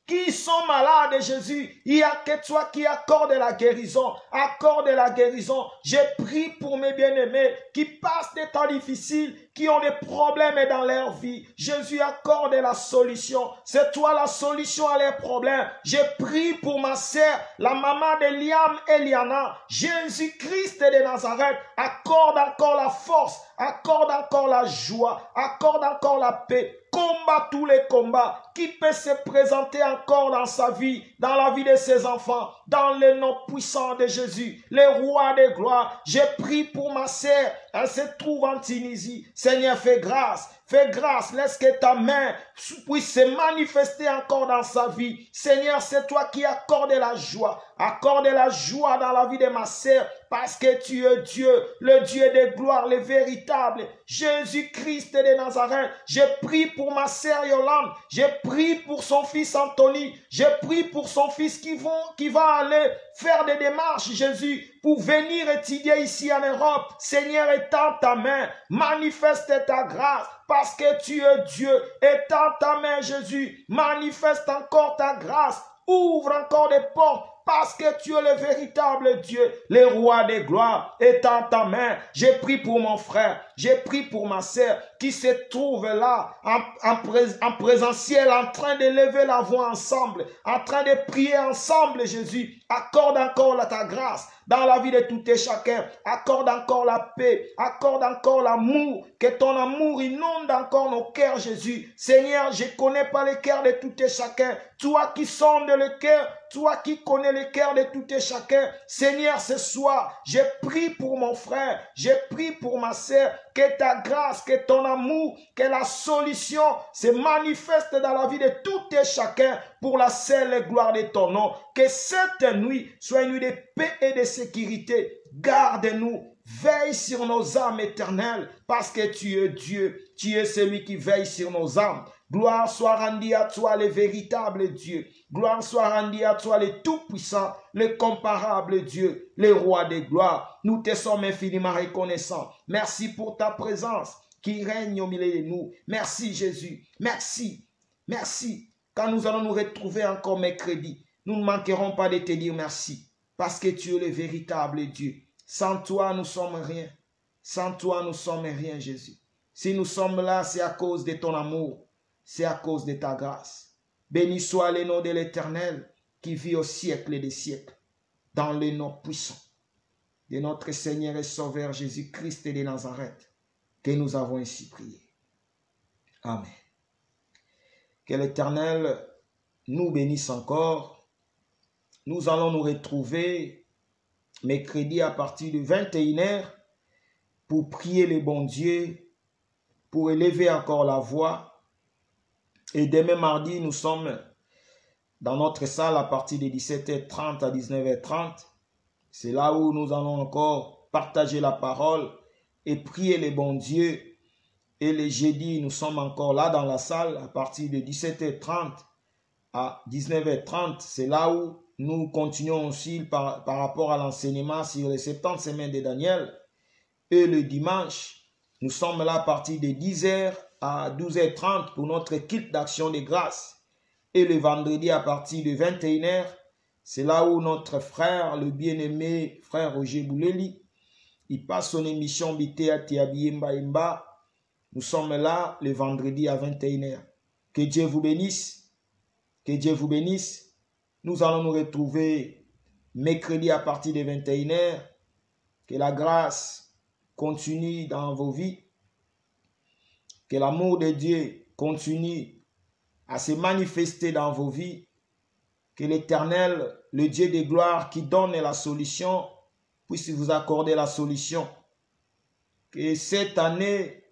qui sont malades, Jésus. Il n'y a que toi qui accorde la guérison. Accorde la guérison. J'ai pris pour mes bien-aimés qui passent des temps difficiles, qui ont des problèmes dans leur vie. Jésus, accorde la solution. C'est toi la solution à leurs problèmes. J'ai pris pour ma sœur, la maman de Liam et Liana. Jésus-Christ de Nazareth, accorde encore la force, accorde encore la joie, accorde encore la paix. Combat tous les combats qui peuvent se présenter encore dans sa vie, dans la vie de ses enfants, dans le nom puissant de Jésus, le roi de gloire. J'ai pris pour ma sœur, elle se trouve en Tunisie. Seigneur, fais grâce. Fais grâce, laisse que ta main puisse se manifester encore dans sa vie. Seigneur, c'est toi qui accordes la joie. Accorde la joie dans la vie de ma sœur parce que tu es Dieu, le Dieu de gloire, le véritable. Jésus-Christ de Nazareth, j'ai prié pour ma sœur Yolande, j'ai prié pour son fils Anthony, j'ai prié pour son fils qui va aller faire des démarches, Jésus, pour venir étudier ici en Europe. Seigneur, étends ta main, manifeste ta grâce, parce que tu es Dieu. Étends ta main, Jésus, manifeste encore ta grâce, ouvre encore des portes, parce que tu es le véritable Dieu, le roi des gloires. Étends ta main. J'ai prié pour mon frère, j'ai prié pour ma sœur qui se trouve là en présentiel, en train de lever la voix ensemble, en train de prier ensemble, Jésus. Accorde encore ta grâce dans la vie de tout et chacun. Accorde encore la paix, accorde encore l'amour, que ton amour inonde encore nos cœurs, Jésus. Seigneur, je ne connais pas le cœur de tout et chacun. Toi qui sondes le cœur, toi qui connais le cœur de tout et chacun. Seigneur, ce soir, j'ai prié pour mon frère, j'ai prié pour ma sœur, que ta grâce, que ton amour, que la solution se manifeste dans la vie de tout et chacun pour la seule gloire de ton nom. Que cette nuit soit une nuit de paix et de sécurité. Garde-nous, veille sur nos âmes éternelles, parce que tu es Dieu, tu es celui qui veille sur nos âmes. Gloire soit rendue à toi, le véritable Dieu. Gloire soit rendue à toi, le tout-puissant, le comparable Dieu, le roi des gloires. Nous te sommes infiniment reconnaissants. Merci pour ta présence qui règne au milieu de nous. Merci Jésus. Merci. Merci. Quand nous allons nous retrouver encore mercredi, nous ne manquerons pas de te dire merci. Parce que tu es le véritable Dieu. Sans toi, nous sommes rien. Sans toi, nous sommes rien, Jésus. Si nous sommes là, c'est à cause de ton amour. C'est à cause de ta grâce. Béni soit le nom de l'Éternel qui vit au siècle des siècles. Dans le nom puissant de notre Seigneur et Sauveur Jésus-Christ de Nazareth, que nous avons ainsi prié. Amen. Que l'Éternel nous bénisse encore. Nous allons nous retrouver mercredi à partir de 21h pour prier le bon Dieu, pour élever encore la voix. Et demain mardi, nous sommes dans notre salle à partir de 17h30 à 19h30. C'est là où nous allons encore partager la parole et prier le bon Dieu. Et le jeudi, nous sommes encore là dans la salle à partir de 17h30 à 19h30. C'est là où nous continuons aussi par rapport à l'enseignement sur les 70 semaines de Daniel. Et le dimanche, nous sommes là à partir de 10h à 12h30 pour notre culte d'action de grâce. Et le vendredi à partir de 21h, c'est là où notre frère, le bien-aimé frère Roger Bouleli, il passe son émission Bitea Tiabiemba Imba. Nous sommes là le vendredi à 21h. Que Dieu vous bénisse. Que Dieu vous bénisse. Nous allons nous retrouver mercredi à partir de 21h. Que la grâce continue dans vos vies. Que l'amour de Dieu continue à se manifester dans vos vies. Que l'Éternel, le Dieu de gloire qui donne la solution, puisse vous accorder la solution. Que cette année,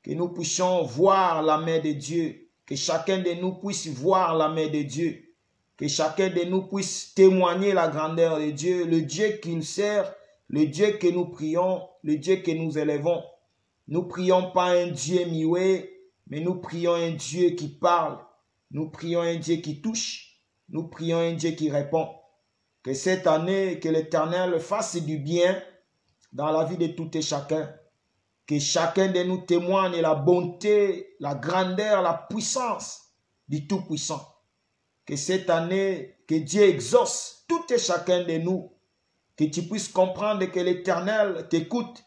que nous puissions voir la main de Dieu. Que chacun de nous puisse voir la main de Dieu. Que chacun de nous puisse témoigner la grandeur de Dieu, le Dieu qu'il sert, le Dieu que nous prions, le Dieu que nous élevons. Nous prions pas un Dieu muet, mais nous prions un Dieu qui parle. Nous prions un Dieu qui touche. Nous prions un Dieu qui répond. Que cette année, que l'Éternel fasse du bien dans la vie de tout et chacun. Que chacun de nous témoigne la bonté, la grandeur, la puissance du Tout-Puissant. Que cette année, que Dieu exauce tout et chacun de nous. Que tu puisses comprendre que l'Éternel t'écoute,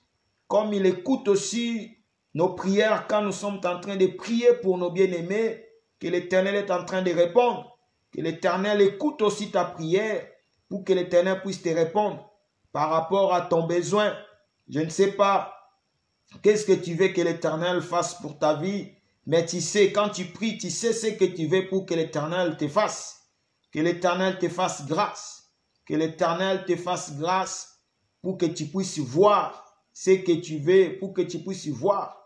comme il écoute aussi nos prières quand nous sommes en train de prier pour nos bien-aimés, que l'Éternel est en train de répondre. Que l'Éternel écoute aussi ta prière pour que l'Éternel puisse te répondre par rapport à ton besoin. Je ne sais pas qu'est-ce que tu veux que l'Éternel fasse pour ta vie, mais tu sais, quand tu pries, tu sais ce que tu veux pour que l'Éternel te fasse. Que l'Éternel te fasse grâce. Que l'Éternel te fasse grâce pour que tu puisses voir ce que tu veux, pour que tu puisses voir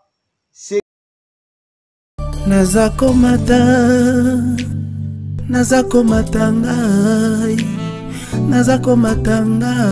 ce Nazako matanga